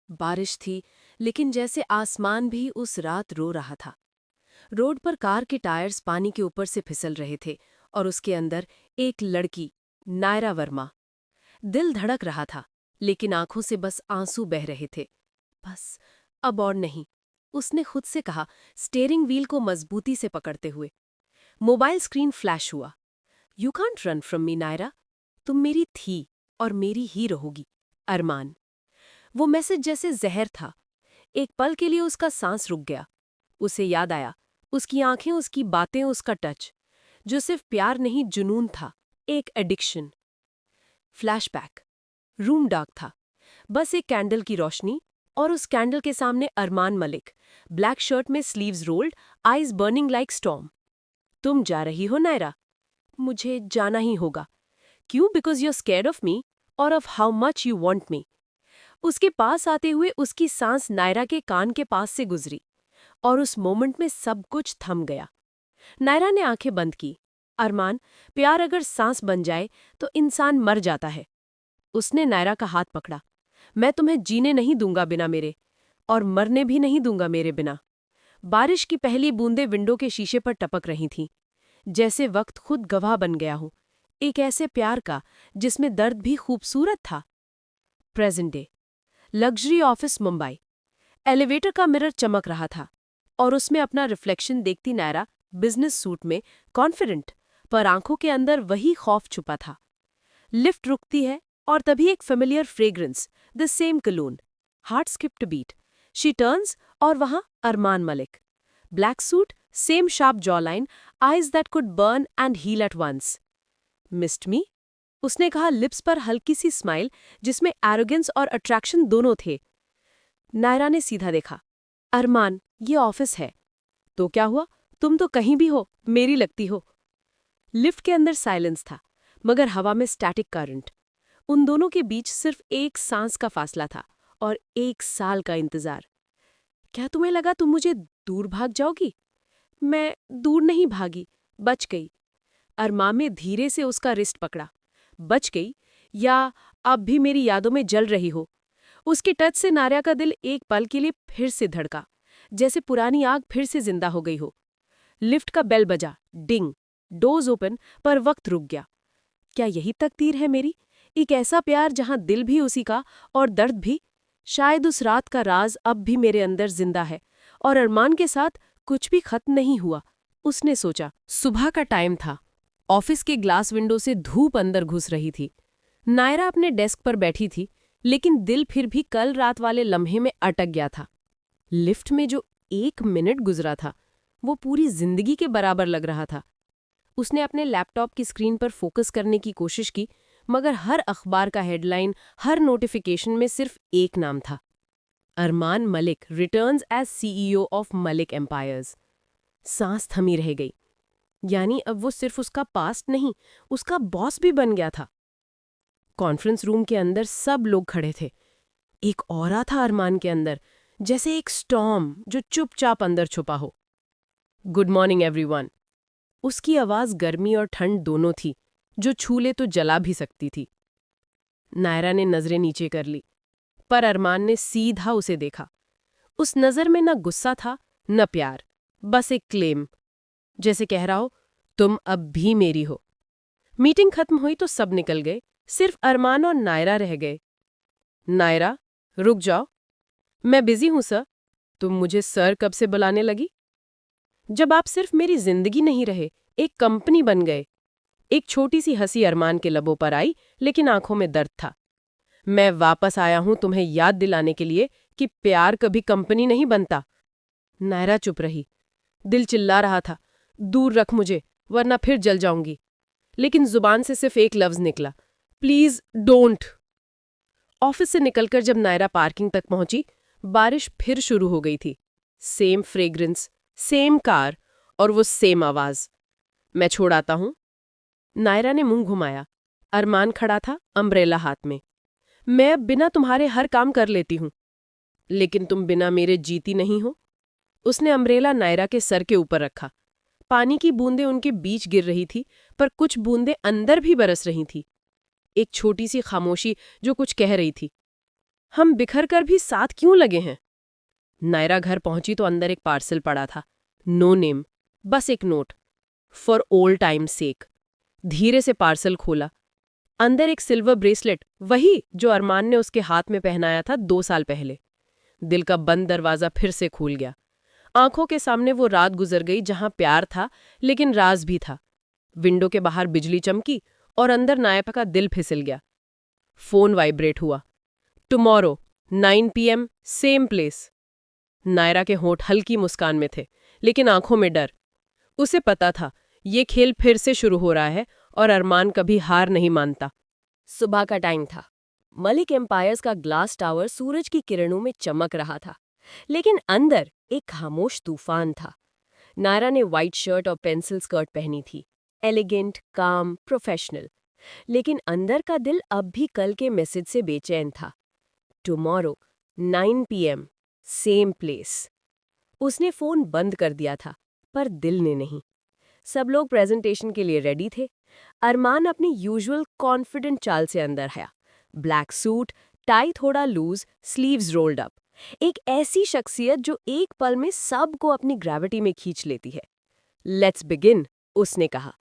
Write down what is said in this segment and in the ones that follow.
बारिश थी, लेकिन जैसे आसमान भी उस रात रो रहा था। रोड पर कार के टायर्स पानी के ऊपर से फिसल रहे थे और उसके अंदर एक लड़की, नायरा वर्मा। दिल धड़क रहा था, लेकिन आंखों से बस आंसू बह रहे थे। बस, अब और नहीं, उसने खुद से कहा, स्टीयरिंग व्हील को मजबूती से पकड़ते हुए। मोबाइल स्क्रीन फ्लैश हुआ। You can't run from me Nayra. तुम मेरी थी और मेरी ही रहोगी। अरमान। वो मैसेज जैसे जहर था। एक पल के लिए उसका सांस रुक गया। उसे याद आया, उसकी आंखें, उसकी बातें, उसका टच, जो सिर्फ प्यार नहीं जुनून था, एक एडिक्शन। फ्लैशबैक। रूम डार्क था, बस एक कैंडल की रोशनी, और उस कैंडल के सामने अरमान मलिक, ब्लैक शर्ट में sleeves rolled, eyes burning like storm. तुम जा रही हो नायरा? मुझे जाना ही होगा। क्यों? Because you are scared of me और of how much you want me. उसके पास आते हुए उसकी सांस नायरा के कान के पास से गुजरी, और उस मोमेंट में सब कुछ थम गया। नायरा ने आंखें बंद की। अरमान, प्यार अगर सांस बन जाए तो इंसान मर जाता है। उसने नायरा का हाथ पकड़ा। मैं तुम्हें जीने नहीं दूंगा बिना मेरे, और मरने भी नहीं दूंगा मेरे बिना। बारिश की पहली बूंदें विंडो के शीशे पर टपक रही थीं, जैसे वक्त खुद गवाह बन गया हो, एक ऐसे प्यार का जिसमें दर्द भी खूबसूरत था। Present day. Luxury office Mumbai. Elevator का मिरर चमक रहा था, और उसमें अपना रिफ्लेक्शन देखती नायरा, बिजनेस सूट में, कॉन्फिडेंट, पर आंखों के अंदर वही खौफ छुपा था। लिफ्ट रुकती है, और तभी एक familiar fragrance, the same cologne. Heart skipped beat. She turns, और वहां Armaan Malik. Black suit, same sharp jawline, eyes that could burn and heal at once. Missed me? उसने कहा, लिप्स पर हल्की सी स्माइल जिसमें एरोगेंस और अट्रैक्शन दोनों थे। नायरा ने सीधा देखा। अरमान, ये ऑफिस है। तो क्या हुआ? तुम तो कहीं भी हो, मेरी लगती हो। लिफ्ट के अंदर साइलेंस था, मगर हवा में स्टैटिक करंट। उन दोनों के बीच सिर्फ एक सांस का फासला था, और 1 साल का इंतजार। क्या तुम्हें लगा तुम मुझे दूर भाग जाओगी? मैं दूर नहीं भागी, बच गई। अरमान में धीरे से उसका रिस्ट पकड़ा। बच गई, या अब भी मेरी यादों में जल रही हो? उसके टच से नायरा का दिल एक पल के लिए फिर से धड़का, जैसे पुरानी आग फिर से जिंदा हो गई हो। लिफ्ट का बेल बजा, डिंग। डोर्स ओपन, पर वक्त रुक गया। क्या यही तकदीर है मेरी? एक ऐसा प्यार जहां दिल भी उसी का, और दर्द भी। शायद उस रात का राज अब भी मेरे अंदर जिंदा है, और अरमान के साथ कुछ भी खत्म नहीं हुआ। उसने सोचा। सुबह का टाइम था। ऑफिस के ग्लास विंडो से धूप अंदर घुस रही थी। नायरा अपने डेस्क पर बैठी थी, लेकिन दिल फिर भी कल रात वाले लम्हे में अटक गया था। लिफ्ट में जो 1 मिनट गुजरा था, वो पूरी जिंदगी के बराबर लग रहा था। उसने अपने लैपटॉप की स्क्रीन पर फोकस करने की कोशिश की, मगर हर अखबार का हेडलाइन, हर नोटिफिकेशन में सिर्फ एक नाम था। Armaan Malik returns as CEO of Malik empires. सांस थमी रह गई। यानी अब वो सिर्फ उसका पास्ट नहीं, उसका बॉस भी बन गया था। कॉन्फ्रेंस रूम के अंदर सब लोग खड़े थे। एक ऑरा था अरमान के अंदर, जैसे एक स्टॉर्म जो चुपचाप अंदर छुपा हो। Good morning everyone. उसकी आवाज गर्मी और ठंड दोनों थी, जो छू ले तो जला भी सकती थी। नायरा ने नजरें नीचे कर ली, पर अरमान ने सीधा उसे देखा। उस नजर में न गुस्सा था, न प्यार, बस एक क्लेम, जैसे कह रहा हो, तुम अब भी मेरी हो। मीटिंग खत्म हुई तो सब निकल गए, सिर्फ अरमान और नायरा रह गए। नायरा, रुक जाओ। मैं बिजी हूं सर। तुम मुझे सर कब से बुलाने लगी? जब आप सिर्फ मेरी जिंदगी नहीं रहे, एक कंपनी बन गए। एक छोटी सी हंसी अरमान के लबों पर आई, लेकिन आंखों में दर्द था। मैं वापस आया हूं तुम्हें याद दिलाने के लिए कि प्यार कभी कंपनी नहीं बनता। नायरा चुप रही। दिल चिल्ला रहा था, दूर रख मुझे, वरना फिर जल जाऊंगी। लेकिन जुबान से सिर्फ एक लफ्ज निकला, प्लीज डोंट। ऑफिस से निकलकर जब नायरा पार्किंग तक पहुंची, बारिश फिर शुरू हो गई थी। सेम फ्रेग्रेंस, सेम कार, और वो सेम आवाज, मैं छोड़ आता हूं। नायरा ने मुंह घुमाया। अरमान खड़ा था, अम्ब्रेला हाथ में। मैं अब बिना तुम्हारे हर काम कर लेती हूं, लेकिन तुम बिना मेरे जीती नहीं हो। उसने अम्ब्रेला नायरा के सर के ऊपर रखा। पानी की बूंदें उनके बीच गिर रही थी, पर कुछ बूंदें अंदर भी बरस रही थी। एक छोटी सी खामोशी जो कुछ कह रही थी। हम बिखर कर भी साथ क्यों लगे हैं? नायरा घर पहुंची तो अंदर एक पार्सल पड़ा था। नो नेम, बस एक नोट। फॉर ओल्ड टाइम सेक। धीरे से पार्सल खोला। अंदर एक सिल्वर ब्रेसलेट, वही जो अरमान ने उसके हाथ में पहनाया था 2 साल पहले। दिल का बंद दरवाजा फिर से खुल गया। आंखों के सामने वो रात गुजर गई जहां प्यार था लेकिन राज भी था। विंडो के बाहर बिजली चमकी और अंदर नायरा का दिल फिसल गया। फोन वाइब्रेट हुआ। Tomorrow 9 PM same place. Nayra के होंठ हल्की मुस्कान में थे लेकिन आंखों में डर। उसे पता था ये खेल फिर से शुरू हो रहा है और अरमान कभी हार नहीं मानता। सुबह का टाइम था। मलिक एम्पायर्स का ग्लास टावर सूरज की किरणों में चमक रहा था, लेकिन अंदर एक खामोश तूफान था। नायरा ने व्हाइट शर्ट और पेंसिल स्कर्ट पहनी थी, एलिगेंट, काम, प्रोफेशनल। लेकिन अंदर का दिल अब भी कल के मैसेज से बेचैन था। Tomorrow 9 PM same place. उसने फोन बंद कर दिया था, पर दिल ने नहीं। सब लोग प्रेजेंटेशन के लिए रेडी थे। अरमान अपनी यूजुअल कॉन्फिडेंट चाल से अंदर आया। ब्लैक सूट, टाई थोड़ा लूज, स्लीव्स रोल्ड अप। एक ऐसी शख्सियत जो एक पल में सबको अपनी ग्रेविटी में खींच लेती है। लेट्स बिगिन, उसने कहा।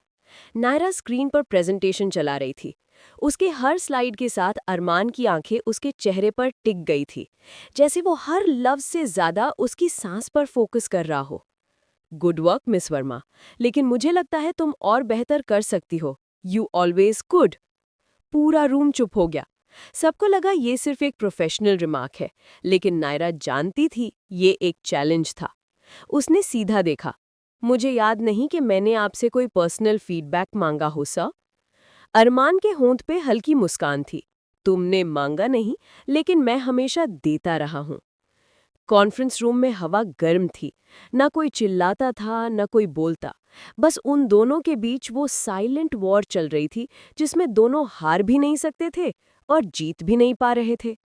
नायरा स्क्रीन पर प्रेजेंटेशन चला रही थी। उसके हर स्लाइड के साथ अरमान की आंखें उसके चेहरे पर टिक गई थी, जैसे वो हर लफ्ज से ज्यादा उसकी सांस पर फोकस कर रहा हो। गुड वर्क मिस वर्मा, लेकिन मुझे लगता है तुम और बेहतर कर सकती हो। You always could. पूरा रूम चुप हो गया। सबको लगा ये सिर्फ एक प्रोफेशनल रिमार्क है, लेकिन नायरा जानती थी ये एक चैलेंज था। उसने सीधा देखा। मुझे याद नहीं कि मैंने आपसे कोई पर्सनल फीडबैक मांगा हो सर। अरमान के होंठ पे हल्की मुस्कान थी। तुमने मांगा नहीं, लेकिन मैं हमेशा देता रहा हूं। कॉन्फ्रेंस रूम में हवा गर्म थी। ना कोई चिल्लाता था, ना कोई बोलता। बस उन दोनों के बीच वो साइलेंट वॉर चल रही थी, जिसमें दोनों हार भी नहीं सकते थे और जीत भी नहीं पा रहे थे।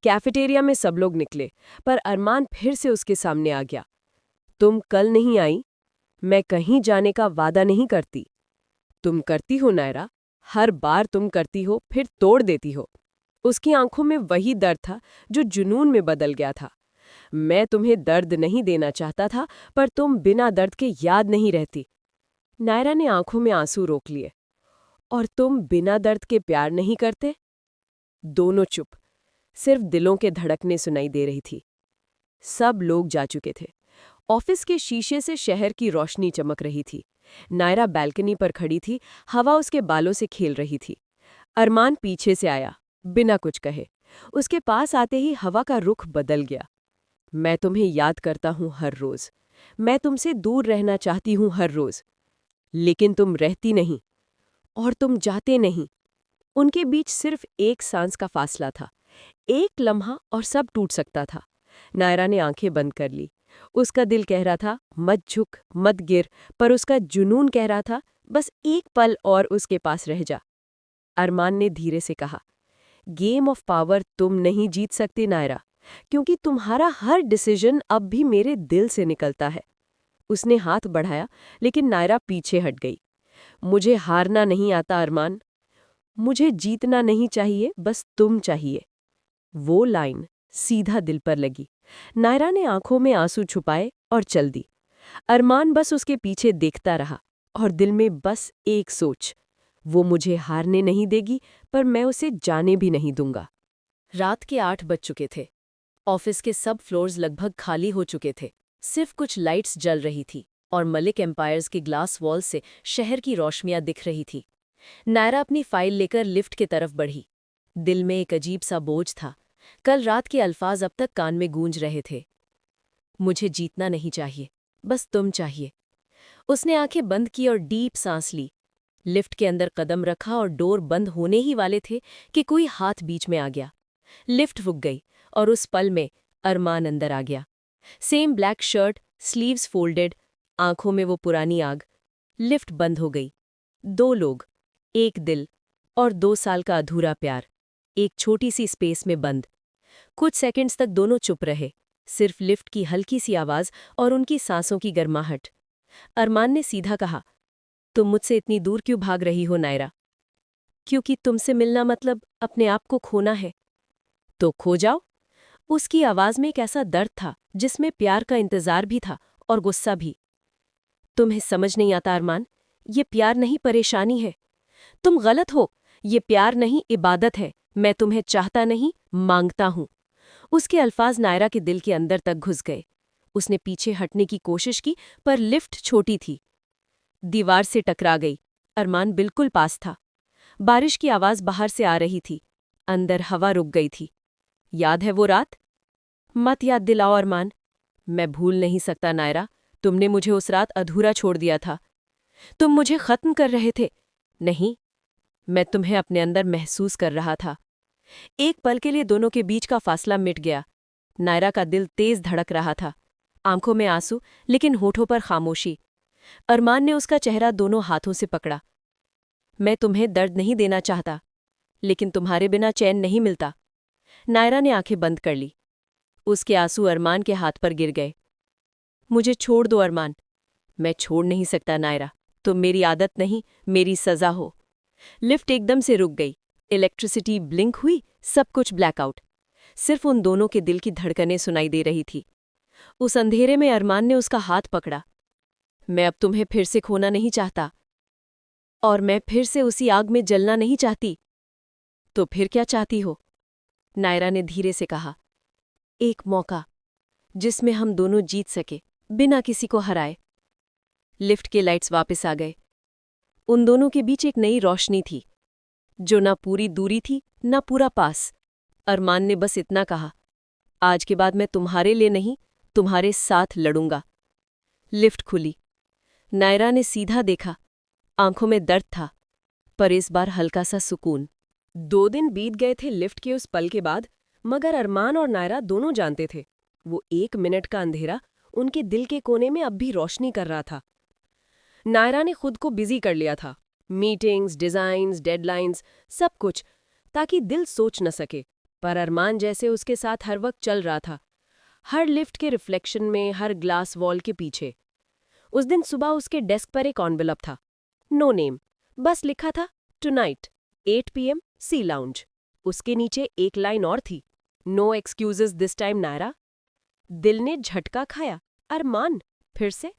कैफेटेरिया में सब लोग निकले, पर अरमान फिर से उसके सामने आ गया। तुम कल नहीं आई? मैं कहीं जाने का वादा नहीं करती। तुम करती हो नायरा, हर बार तुम करती हो फिर तोड़ देती हो। उसकी आंखों में वही दर्द था जो जुनून में बदल गया था। मैं तुम्हें दर्द नहीं देना चाहता था, पर तुम बिना दर्द के याद नहीं रहती। नायरा ने आंखों में आंसू रोक लिए। और तुम बिना दर्द के प्यार नहीं करते? दोनों चुप। सिर्फ दिलों के धड़कने सुनाई दे रही थी। सब लोग जा चुके थे। ऑफिस के शीशे से शहर की रोशनी चमक रही थी। नायरा बैल्कनी पर खड़ी थी, हवा उसके बालों से खेल रही थी। अरमान पीछे से आया, बिना कुछ कहे। उसके पास आते ही हवा का रुख बदल गया। मैं तुम्हें याद करता हूं हर रोज। मैं तुमसे दूर रहना चाहती हूं हर रोज। लेकिन तुम रहती नहीं, और तुम जाते नहीं। उनके बीच सिर्फ एक सांस का फासला था। एक लम्हा और सब टूट सकता था। नायरा ने आंखें बंद कर ली। उसका दिल कह रहा था मत झुक, मत गिर, पर उसका जुनून कह रहा था बस एक पल और उसके पास रह जा। अरमान ने धीरे से कहा, गेम ऑफ पावर तुम नहीं जीत सकती नायरा, क्योंकि तुम्हारा हर डिसीजन अब भी मेरे दिल से निकलता है। उसने हाथ बढ़ाया, लेकिन नायरा पीछे हट गई। मुझे हारना नहीं आता अरमान। मुझे जीतना नहीं चाहिए, बस तुम चाहिए। वो लाइन सीधा दिल पर लगी। नायरा ने आंखों में आंसू छुपाए और चल दी। अरमान बस उसके पीछे देखता रहा, और दिल में बस एक सोच, वो मुझे हारने नहीं देगी, पर मैं उसे जाने भी नहीं दूंगा। रात के 8 बज चुके थे। ऑफिस के सब फ्लोर्स लगभग खाली हो चुके थे। सिर्फ कुछ लाइट्स जल रही थी और मलिक एम्पायर्स की ग्लास वॉल से शहर की रोशनियां दिख रही थी। नायरा अपनी फाइल लेकर लिफ्ट की तरफ बढ़ी। दिल में एक अजीब सा बोझ था। कल रात के अल्फाज अब तक कान में गूंज रहे थे। मुझे जीतना नहीं चाहिए, बस तुम चाहिए। उसने आंखें बंद की और डीप सांस ली। लिफ्ट के अंदर कदम रखा और डोर बंद होने ही वाले थे कि कोई हाथ बीच में आ गया। लिफ्ट रुक गई और उस पल में अरमान अंदर आ गया। Same black shirt, sleeves folded, आंखों में वो पुरानी आग। लिफ्ट बंद हो गई। 2 लोग, एक दिल और 2 साल का अधूरा प्यार, एक छोटी सी स्पेस में बंद। कुछ सेकंड्स तक दोनों चुप रहे, सिर्फ लिफ्ट की हल्की सी आवाज और उनकी सांसों की गर्माहट। अरमान ने सीधा कहा, तुम मुझसे इतनी दूर क्यों भाग रही हो नायरा? क्योंकि तुमसे मिलना मतलब अपने आप को खोना है। तो खो जाओ। उसकी आवाज में एक ऐसा दर्द था जिसमें प्यार का इंतजार भी था और गुस्सा भी। तुम्हें समझ नहीं आता अरमान, ये प्यार नहीं परेशानी है। तुम गलत हो, ये प्यार नहीं इबादत है। मैं तुम्हें चाहता नहीं, मांगता हूं। उसके अल्फाज नायरा के दिल के अंदर तक घुस गए। उसने पीछे हटने की कोशिश की पर लिफ्ट छोटी थी, दीवार से टकरा गई। अरमान बिल्कुल पास था। बारिश की आवाज बाहर से आ रही थी, अंदर हवा रुक गई थी। याद है वो रात? मत याद दिलाओ अरमान। मैं भूल नहीं सकता नायरा, तुमने मुझे उस रात अधूरा छोड़ दिया था। तुम मुझे खत्म कर रहे थे। नहीं, मैं तुम्हें अपने अंदर महसूस कर रहा था। एक पल के लिए दोनों के बीच का फासला मिट गया। नायरा का दिल तेज धड़क रहा था, आंखों में आंसू लेकिन होठों पर खामोशी। अरमान ने उसका चेहरा दोनों हाथों से पकड़ा। मैं तुम्हें दर्द नहीं देना चाहता, लेकिन तुम्हारे बिना चैन नहीं मिलता। नायरा ने आंखें बंद कर ली। उसके आंसू अरमान के हाथ पर गिर गए। मुझे छोड़ दो अरमान। मैं छोड़ नहीं सकता नायरा, तुम मेरी आदत नहीं, मेरी सजा हो। लिफ्ट एकदम से रुक गई। इलेक्ट्रिसिटी ब्लिंक हुई, सब कुछ ब्लैकआउट। सिर्फ उन दोनों के दिल की धड़कनें सुनाई दे रही थी। उस अंधेरे में अरमान ने उसका हाथ पकड़ा। मैं अब तुम्हें फिर से खोना नहीं चाहता, और मैं फिर से उसी आग में जलना नहीं चाहती। तो फिर क्या चाहती हो? नायरा ने धीरे से कहा। एक मौका जिसमें हम दोनों जीत सके, बिना किसी को हराए। लिफ्ट के लाइट्स वापस आ गए। उन दोनों के बीच एक नई रोशनी थी, जो ना पूरी दूरी थी ना पूरा पास। अरमान ने बस इतना कहा, आज के बाद मैं तुम्हारे लिए नहीं, तुम्हारे साथ लड़ूंगा। लिफ्ट खुली। नायरा ने सीधा देखा। आंखों में दर्द था, पर इस बार हल्का सा सुकून। 2 दिन बीत गए थे लिफ्ट के उस पल के बाद, मगर अरमान और नायरा दोनों जानते थे, वो 1 मिनट का अंधेरा उनके दिल के कोने में अब भी रोशनी कर रहा था। नायरा ने खुद को बिजी कर लिया था, मीटिंग्स, डिजाइन्स, डेडलाइंस, सब कुछ, ताकि दिल सोच न सके। पर अरमान जैसे उसके साथ हर वक्त चल रहा था, हर लिफ्ट के रिफ्लेक्शन में, हर ग्लास वॉल के पीछे। उस दिन सुबह उसके डेस्क पर एक एनवेलप था, नो नेम, बस लिखा था टुनाइट 8 PM सी लाउंज। उसके नीचे एक लाइन और थी, no excuses this time Nayra. दिल ने झटका खाया। अरमान फिर से?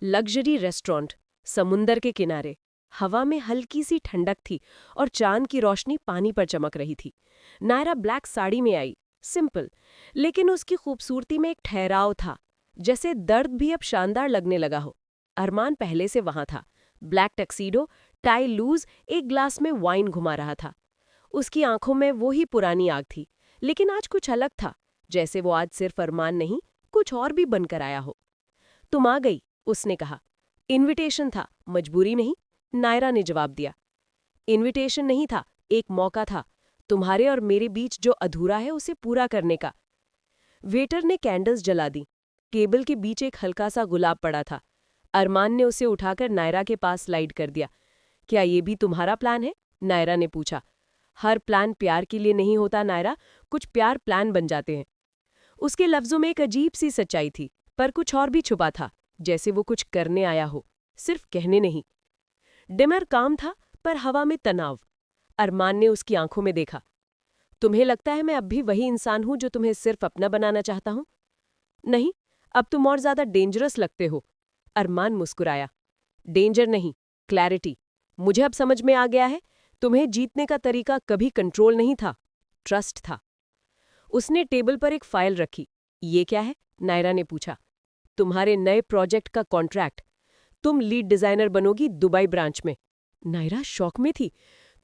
लग्जरी रेस्टोरेंट, समुंदर के किनारे, हवा में हल्की सी ठंडक थी और चांद की रोशनी पानी पर चमक रही थी। नायरा ब्लैक साड़ी में आई, सिंपल, लेकिन उसकी खूबसूरती में एक ठहराव था, जैसे दर्द भी अब शानदार लगने लगा हो। अरमान पहले से वहां था, ब्लैक टक्सीडो, टाई लूज, एक ग्लास में वाइन घुमा रहा था। उसकी आंखों में वो ही पुरानी आग थी, लेकिन आज कुछ अलग था, जैसे वो आज सिर्फ अरमान नहीं, कुछ और भी बनकर आया हो। तुम आ गई, उसने कहा। इनविटेशन था, मजबूरी नहीं, नायरा ने जवाब दिया। इनविटेशन नहीं था, एक मौका था, तुम्हारे और मेरे बीच जो अधूरा है उसे पूरा करने का। वेटर ने कैंडल्स जला दी। टेबल के बीच एक हल्का सा गुलाब पड़ा था। अरमान ने उसे उठाकर नायरा के पास स्लाइड कर दिया। क्या ये भी तुम्हारा प्लान है? नायरा ने पूछा। हर प्लान प्यार के लिए नहीं होता नायरा, कुछ प्यार प्लान बन जाते हैं। उसके लफ्जों में एक अजीब सी सच्चाई थी, पर कुछ और भी छुपा था, जैसे वो कुछ करने आया हो, सिर्फ कहने नहीं। डिनर काम था, पर हवा में तनाव। अरमान ने उसकी आंखों में देखा। तुम्हें लगता है मैं अब भी वही इंसान हूं जो तुम्हें सिर्फ अपना बनाना चाहता हूं? नहीं, अब तुम और ज्यादा डेंजरस लगते हो। अरमान मुस्कुराया। डेंजर नहीं, क्लैरिटी। मुझे अब समझ में आ गया है, तुम्हें जीतने का तरीका कभी कंट्रोल नहीं था, ट्रस्ट था। उसने टेबल पर एक फाइल रखी। ये क्या है? नायरा ने पूछा। तुम्हारे नए प्रोजेक्ट का कॉन्ट्रैक्ट। तुम लीड डिजाइनर बनोगी दुबई ब्रांच में। नायरा शॉक में थी।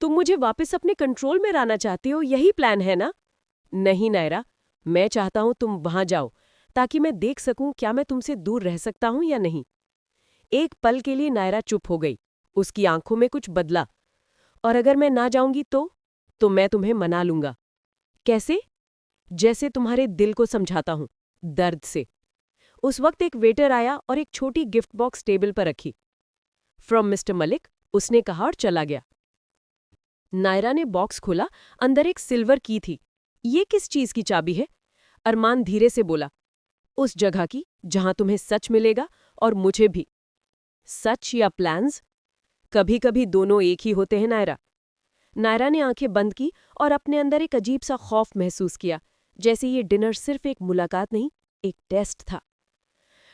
तुम मुझे वापस अपने कंट्रोल में लाना चाहते हो, यही प्लान है ना? नहीं नायरा, मैं चाहता हूं तुम वहां जाओ, ताकि मैं देख सकूं क्या मैं तुमसे दूर रह सकता हूं या नहीं। एक पल के लिए नायरा चुप हो गई। उसकी आंखों में कुछ बदला। और अगर मैं ना जाऊंगी तो मैं तुम्हें मना लूंगा। कैसे? जैसे तुम्हारे दिल को समझाता हूं, दर्द से। उस वक्त एक वेटर आया और एक छोटी गिफ्ट बॉक्स टेबल पर रखी। फ्रॉम मिस्टर मलिक, उसने कहा और चला गया। नायरा ने बॉक्स खोला, अंदर एक सिल्वर की थी। ये किस चीज की चाबी है? अरमान धीरे से बोला। उस जगह की जहां तुम्हें सच मिलेगा, और मुझे भी। सच या प्लान्स? कभी कभी दोनों एक ही होते हैं नायरा। नायरा ने आंखें बंद की और अपने अंदर एक अजीब सा खौफ महसूस किया, जैसे ये डिनर सिर्फ एक मुलाकात नहीं, एक टेस्ट था।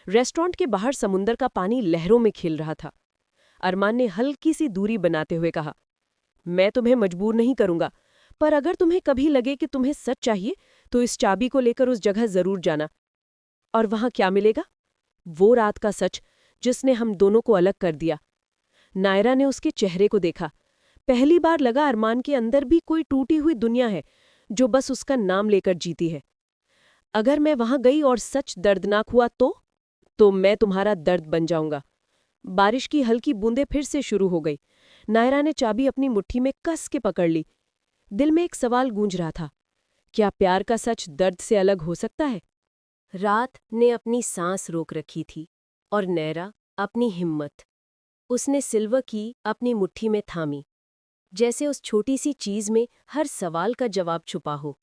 रेस्टोरेंट के बाहर समुंदर का पानी लहरों में खिल रहा था। अरमान ने हल्की सी दूरी बनाते हुए कहा, मैं तुम्हें मजबूर नहीं करूंगा, पर अगर तुम्हें कभी लगे कि तुम्हें सच चाहिए तो इस चाबी को लेकर उस जगह जरूर जाना। और वहां क्या मिलेगा? वो रात का सच जिसने हम दोनों को अलग कर दिया। नायरा ने उसके चेहरे को देखा। पहली बार लगा अरमान के अंदर भी कोई टूटी हुई दुनिया है जो बस उसका नाम लेकर जीती है। अगर मैं वहां गई और सच दर्दनाक हुआ तो मैं तुम्हारा दर्द बन जाऊंगा। बारिश की हल्की बूंदें फिर से शुरू हो गई। नायरा ने चाबी अपनी मुट्ठी में कस के पकड़ ली। दिल में एक सवाल गूंज रहा था, क्या प्यार का सच दर्द से अलग हो सकता है? रात ने अपनी सांस रोक रखी थी और नैरा अपनी हिम्मत। उसने सिल्वर की अपनी मुट्ठी में थामी, जैसे उस छोटी सी चीज में हर सवाल का जवाब छुपा हो।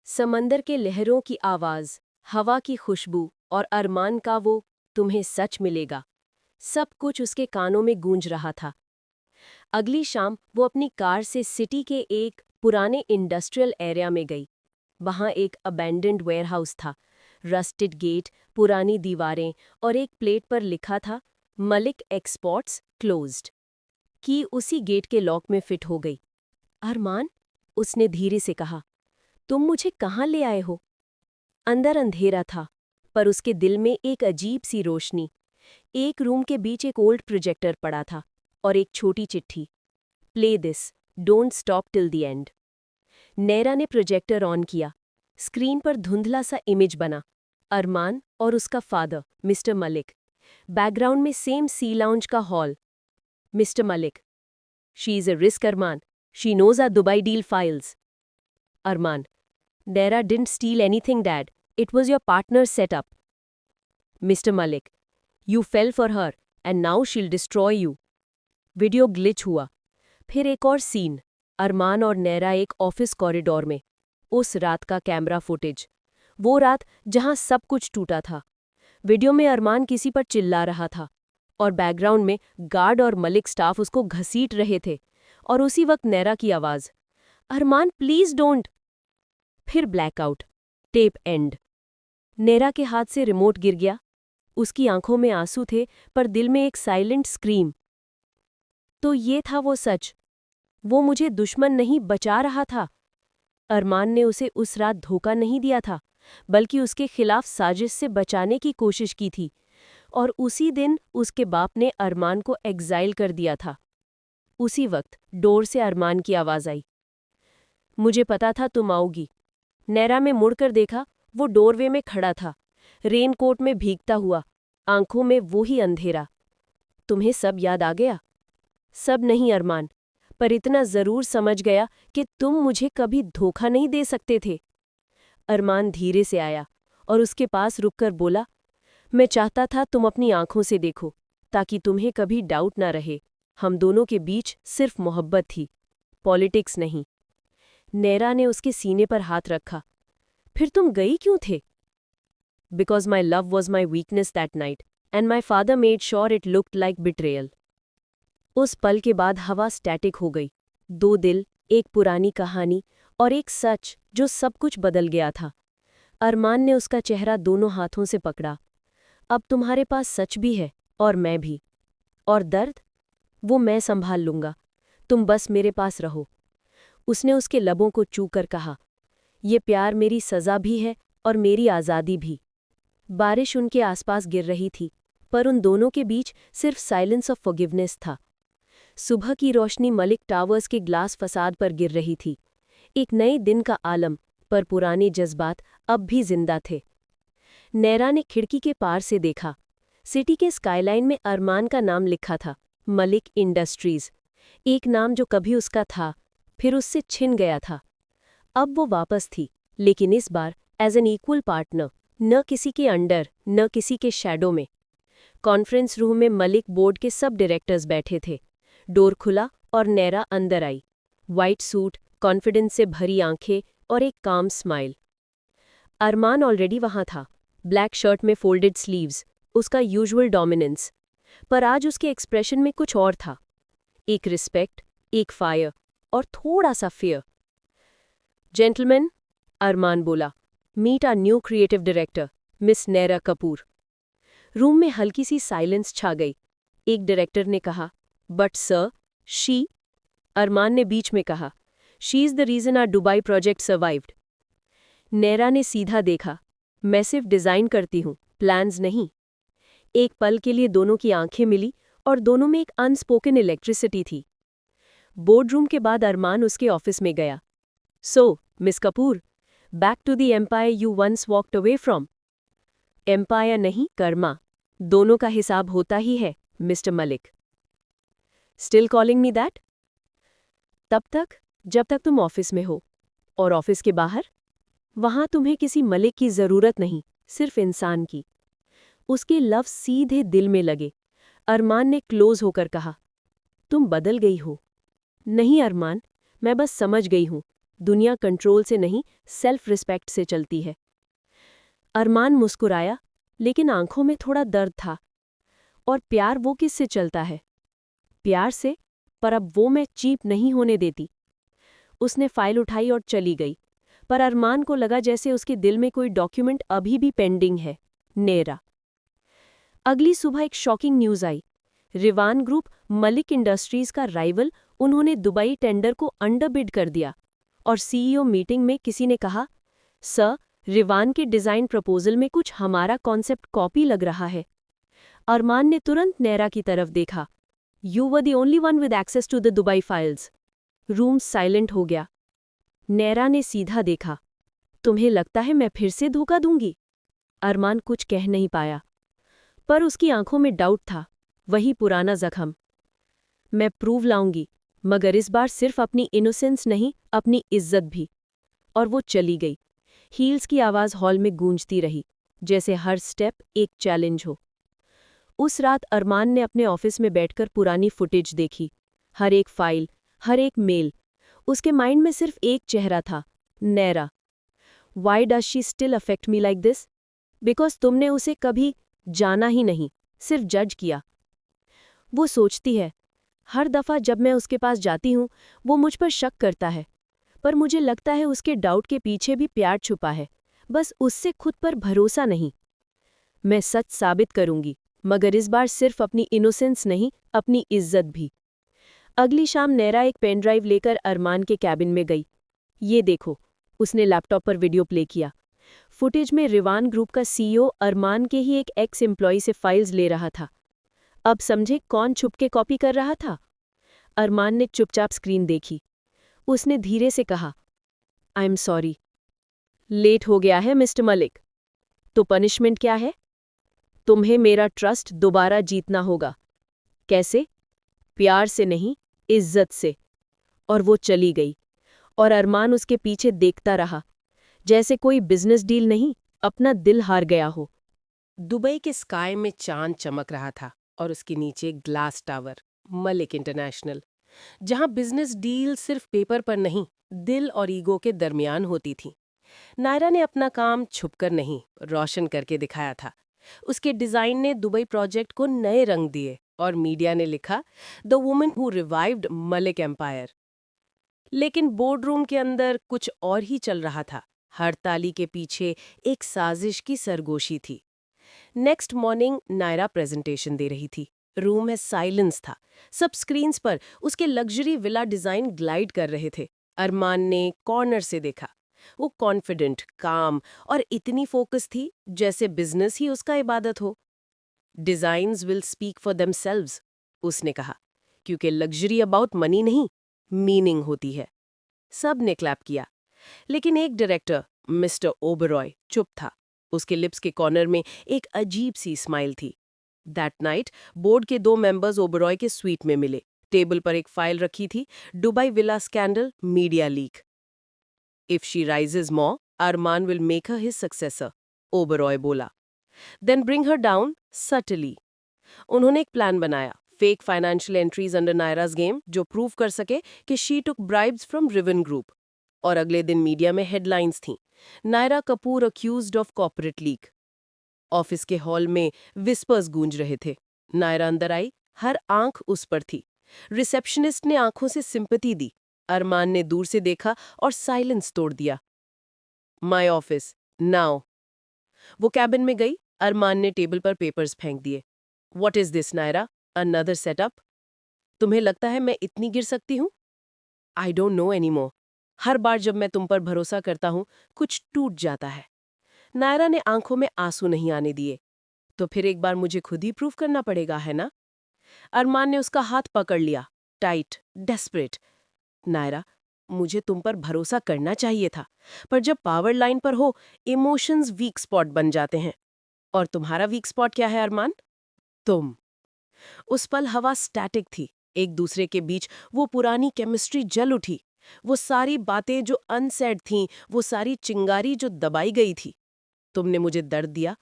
समंदर के लहरों की आवाज, हवा की खुशबू और अरमान का वो तुम्हें सच मिलेगा, सब कुछ उसके कानों में गूंज रहा था। अगली शाम वो अपनी कार से सिटी के एक पुराने इंडस्ट्रियल एरिया में गई। वहां एक अबैंडन्ड वेयरहाउस था, रस्टेड गेट, पुरानी दीवारें और एक प्लेट पर लिखा था मलिक एक्सपोर्ट्स क्लोज्ड। की उसी गेट के लॉक में फिट हो गई। अरमान, उसने धीरे से कहा, तुम मुझे कहाँ ले आए हो? अंदर अंधेरा था, पर उसके दिल में एक अजीब सी रोशनी। एक रूम के बीच एक ओल्ड प्रोजेक्टर पड़ा था और एक छोटी चिट्ठी, play this, don't stop till the end. Naira ने प्रोजेक्टर ऑन किया। स्क्रीन पर धुंधला सा इमेज बना, अरमान और उसका फादर मिस्टर मलिक। बैकग्राउंड में सेम सी लाउंज का hall. Mister Malik, she is a risk Armaan, she knows our Dubai deal files. Armaan, Naira didn't steal anything dad, it was your partners setup. Mister Malik, you fell for her and now she'll destroy you. Video glitch हुआ। फिर एक और scene, अरमान और नैरा एक office corridor में। उस रात का कैमरा फुटेज, वो रात जहां सब कुछ टूटा था। वीडियो में अरमान किसी पर चिल्ला रहा था और बैकग्राउंड में गार्ड और मलिक स्टाफ उसको घसीट रहे थे। और उसी वक्त नैरा की आवाज, अरमान प्लीज डोंट। फिर ब्लैकआउट, टेप एंड। नैरा के हाथ से रिमोट गिर गया। उसकी आंखों में आंसू थे, पर दिल में एक साइलेंट स्क्रीम। तो ये था वो सच। वो मुझे दुश्मन नहीं बचा रहा था। अरमान ने उसे उस रात धोखा नहीं दिया था, बल्कि उसके खिलाफ साजिश से बचाने की कोशिश की थी। और उसी दिन उसके बाप ने अरमान को एग्जाइल कर दिया था। उसी वक्त डोर से अरमान की आवाज आई, मुझे पता था तुम आओगी। नैरा में मुड़कर देखा, वो डोरवे में खड़ा था, रेनकोट में भीगता हुआ, आंखों में वो ही अंधेरा। तुम्हें सब याद आ गया? सब नहीं अरमान, पर इतना जरूर समझ गया कि तुम मुझे कभी धोखा नहीं दे सकते थे। अरमान धीरे से आया और उसके पास रुककर बोला, मैं चाहता था तुम अपनी आंखों से देखो, ताकि तुम्हें कभी डाउट ना रहे। हम दोनों के बीच सिर्फ मोहब्बत थी, पॉलिटिक्स नहीं। नैरा ने उसके सीने पर हाथ रखा। फिर तुम गई क्यों थे? Because my love was my weakness that night and my father made sure it looked like betrayal. उस पल के बाद हवा स्टैटिक हो गई। दो दिल, एक पुरानी कहानी और एक सच जो सब कुछ बदल गया था। अरमान ने उसका चेहरा दोनों हाथों से पकड़ा। अब तुम्हारे पास सच भी है और मैं भी। और दर्द, वो मैं संभाल लूंगा, तुम बस मेरे पास रहो। उसने उसके लबों को छूकर कहा, ये प्यार मेरी सजा भी है और मेरी आज़ादी भी। बारिश उनके आसपास गिर रही थी, पर उन दोनों के बीच सिर्फ साइलेंस ऑफ फॉरगिवनेस था। सुबह की रोशनी मलिक टावर्स के ग्लास फसाद पर गिर रही थी, एक नए दिन का आलम, पर पुराने जज्बात अब भी जिंदा थे। नैरा ने खिड़की के पार से देखा। सिटी के स्काईलाइन में अरमान का नाम लिखा था, मलिक इंडस्ट्रीज। एक नाम जो कभी उसका था, फिर उससे छिन गया था। अब वो वापस थी, लेकिन इस बार एज एन इक्वल पार्टनर, न किसी के अंडर, न किसी के शैडो में। कॉन्फ्रेंस रूम में मलिक बोर्ड के सब डायरेक्टर्स बैठे थे। डोर खुला और नैरा अंदर आई। वाइट सूट, कॉन्फिडेंस से भरी आंखें और एक काम स्माइल। अरमान ऑलरेडी वहां था, ब्लैक शर्ट में फोल्डेड स्लीव्स, उसका यूजुअल डोमिनेंस। पर आज उसके एक्सप्रेशन में कुछ और था, एक रिस्पेक्ट, एक फायर और थोड़ा सा फियर। जेंटलमैन, अरमान बोला, meet our new creative director, miss Naira Kapoor. Room में हल्की सी साइलेंस छा गई। एक डायरेक्टर ने कहा, बट सर, शी। अरमान ने बीच में कहा, she is the reason our Dubai project survived. Naira ने सीधा देखा, मैं सिर्फ डिजाइन करती हूं, प्लान्स नहीं। एक पल के लिए दोनों की आंखें मिली और दोनों में एक अनस्पोकन इलेक्ट्रिसिटी थी। बोर्ड रूम के बाद अरमान उसके ऑफिस में गया। So, miss Kapoor, back to the empire you once walked away from. Empire नहीं, कर्मा। दोनों का हिसाब होता ही है, mister Malik. Still calling me that? तब तक, जब तक तुम ऑफिस में हो। और ऑफिस के बाहर? वहां तुम्हें किसी मलिक की जरूरत नहीं, सिर्फ इंसान की। उसके लफ्ज सीधे दिल में लगे। अरमान ने क्लोज होकर कहा, तुम बदल गई हो। नहीं अरमान, मैं बस समझ गई हूं, दुनिया कंट्रोल से नहीं, सेल्फ रिस्पेक्ट से चलती है। अरमान मुस्कुराया, लेकिन आंखों में थोड़ा दर्द था। और प्यार वो किससे चलता है? प्यार से, पर अब वो मैं चीप नहीं होने देती। उसने फाइल उठाई और चली गई, पर अरमान को लगा जैसे उसके दिल में कोई डॉक्यूमेंट अभी भी पेंडिंग है। नेरा। अगली सुबह एक शॉकिंग न्यूज आई। रिवान ग्रुप, मलिक इंडस्ट्रीज का राइवल, उन्होंने दुबई टेंडर को अंडरबिड कर दिया। और सीईओ मीटिंग में किसी ने कहा, सर, रिवान के डिजाइन प्रपोजल में कुछ हमारा कॉन्सेप्ट कॉपी लग रहा है। अरमान ने तुरंत नैरा की तरफ देखा। You were the only one with access to the Dubai files. Room silent हो गया। नैरा ने सीधा देखा। तुम्हें लगता है मैं फिर से धोखा दूंगी? अरमान कुछ कह नहीं पाया, पर उसकी आंखों में डाउट था, वही पुराना जख्म। मैं प्रूव लाऊंगी, मगर इस बार सिर्फ अपनी इनोसेंस नहीं, अपनी इज्जत भी। और वो चली गई। हील्स की आवाज हॉल में गूंजती रही, जैसे हर स्टेप एक चैलेंज हो। उस रात अरमान ने अपने ऑफिस में बैठकर पुरानी फुटेज देखी। हर एक फाइल, हर एक मेल। उसके माइंड में सिर्फ एक चेहरा था, Naira. Why does she still affect me like this? Because तुमने उसे कभी जाना ही नहीं, सिर्फ जज किया। वो सोचती है, हर दफा जब मैं उसके पास जाती हूं, वो मुझ पर शक करता है। पर मुझे लगता है उसके डाउट के पीछे भी प्यार छुपा है, बस उससे खुद पर भरोसा नहीं। मैं सच साबित करूंगी, मगर इस बार सिर्फ अपनी इनोसेंस नहीं, अपनी इज्जत भी। अगली शाम नैरा एक पेन ड्राइव लेकर अरमान के कैबिन में गई। ये देखो, उसने लैपटॉप पर वीडियो प्ले किया। फुटेज में रिवान ग्रुप का सीईओ अरमान के ही एक एक्स एम्प्लॉय से फाइल्स ले रहा था। अब समझे कौन छुपके कॉपी कर रहा था? अरमान ने चुपचाप स्क्रीन देखी। उसने धीरे से कहा, आई एम सॉरी। लेट हो गया है मिस्टर मलिक। तो पनिशमेंट क्या है? तुम्हें मेरा ट्रस्ट दोबारा जीतना होगा। कैसे? प्यार से नहीं, इज्जत से। और वो चली गई, और अरमान उसके पीछे देखता रहा, जैसे कोई बिजनेस डील नहीं, अपना दिल हार गया हो। दुबई के स्काई में चांद चमक रहा था और उसके नीचे ग्लास टावर, मलिक इंटरनेशनल, जहां बिजनेस डील सिर्फ पेपर पर नहीं, दिल और ईगो के दरमियान होती थी। नायरा ने अपना काम छुपकर नहीं, रोशन करके दिखाया था। उसके डिजाइन ने दुबई प्रोजेक्ट को नए रंग दिए और मीडिया ने लिखा, the woman who revived Malik empire. लेकिन बोर्डरूम के अंदर कुछ और ही चल रहा था। हर ताली के पीछे एक साजिश की सरगोशी थी। नेक्स्ट मॉर्निंग नायरा प्रेजेंटेशन दे रही थी। रूम में साइलेंस था। सब स्क्रीन्स पर उसके लग्जरी विला डिजाइन ग्लाइड कर रहे थे। अरमान ने कॉर्नर से देखा। वो कॉन्फिडेंट, काम और इतनी फोकस थी जैसे बिजनेस ही उसका इबादत हो। Designs will speak for themselves, उसने कहा, क्योंकि लग्जरी अबाउट मनी नहीं, मीनिंग होती है। सब ने क्लैप किया, लेकिन एक डायरेक्टर, मिस्टर ओबरॉय, चुप था। उसके लिप्स के कॉर्नर में एक अजीब सी स्माइल थी। दैट नाइट बोर्ड के 2 मेंबर्स ओबरॉय के स्वीट में मिले। टेबल पर एक फाइल रखी थी, Dubai villa scandal, media leak. If she rises more, Armaan will make her his successor, Oberoi बोला। Then bring her down subtly. उन्होंने एक प्लान बनाया, fake financial entries under Naira's game, जो प्रूव कर सके कि she took bribes from Rivan group. और अगले दिन मीडिया में हेडलाइंस थीं, Naira Kapoor accused of corporate leak. Office के हॉल में विस्पर्स गूंज रहे थे। नायरा अंदर आई, हर आंख उस पर थी। रिसेप्शनिस्ट ने आंखों से सिंपैथी दी। अरमान ने दूर से देखा और साइलेंस तोड़ दिया। My office now. वो कैबिन में गई। अरमान ने टेबल पर पेपर्स फेंक दिए। What is this Naira, another setup? तुम्हें लगता है मैं इतनी गिर सकती हूँ? I don't know anymore. हर बार जब मैं तुम पर भरोसा करता हूँ कुछ टूट जाता है। नायरा ने आंखों में आंसू नहीं आने दिए। तो फिर एक बार मुझे खुद ही प्रूव करना पड़ेगा, है ना? अरमान ने उसका हाथ पकड़ लिया, टाइट, डेस्परेट। नायरा, मुझे तुम पर भरोसा करना चाहिए था, पर जब पावर लाइन पर हो, इमोशंस वीक स्पॉट बन जाते हैं। और तुम्हारा वीक स्पॉट क्या है अरमान? तुम। उस पल हवा स्टैटिक थी। एक दूसरे के बीच वो पुरानी केमिस्ट्री जल उठी। वो सारी बातें जो अनसेड थीं, वो सारी चिंगारी जो दबाई गई थी। तुमने मुझे दर्द दिया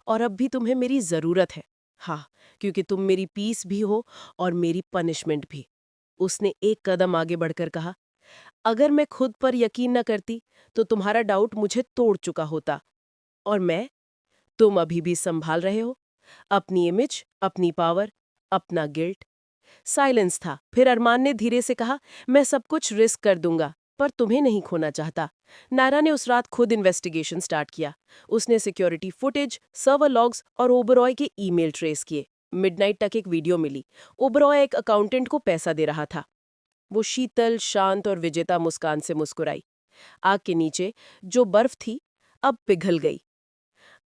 और अब भी तुम्हें मेरी जरूरत है। हाँ, क्योंकि तुम मेरी पीस भी हो और मेरी पनिशमेंट भी। उसने एक कदम आगे बढ़कर कहा, अगर मैं खुद पर यकीन न करती तो तुम्हारा डाउट मुझे तोड़ चुका होता। और मैं? तुम अभी भी संभाल रहे हो अपनी इमेज, अपनी पावर, अपना गिल्ट। साइलेंस था। फिर अरमान ने धीरे से कहा, मैं सब कुछ रिस्क कर दूंगा, पर तुम्हें नहीं खोना चाहता। नायरा ने उस रात खुद इन्वेस्टिगेशन स्टार्ट किया। उसने सिक्योरिटी फुटेज, सर्वर लॉग्स और ओबरॉय के ईमेल ट्रेस किए। मिडनाइट तक एक वीडियो मिली। ओबरॉय एक अकाउंटेंट को पैसा दे रहा था। वो शीतल, शांत और विजेता मुस्कान से मुस्कुराई। आग के नीचे जो बर्फ थी अब पिघल गई।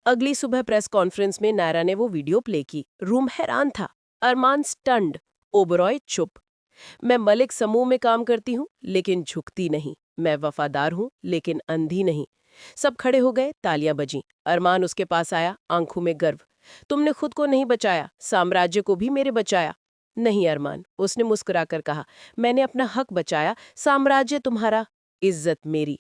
अगली सुबह प्रेस कॉन्फ्रेंस में नायरा ने वो वीडियो प्ले की। रूम हैरान था। अरमान स्टन्ड, ओबरॉय चुप। मैं मलिक समूह में काम करती हूँ लेकिन झुकती नहीं। मैं वफादार हूँ लेकिन अंधी नहीं। सब खड़े हो गए, तालियां बजीं। अरमान उसके पास आया, आंखों में गर्व। तुमने खुद को नहीं बचाया, साम्राज्य को भी मेरे बचाया। नहीं अरमान, उसने मुस्कुराकर कहा, मैंने अपना हक बचाया, साम्राज्य तुम्हारा, इज्जत मेरी।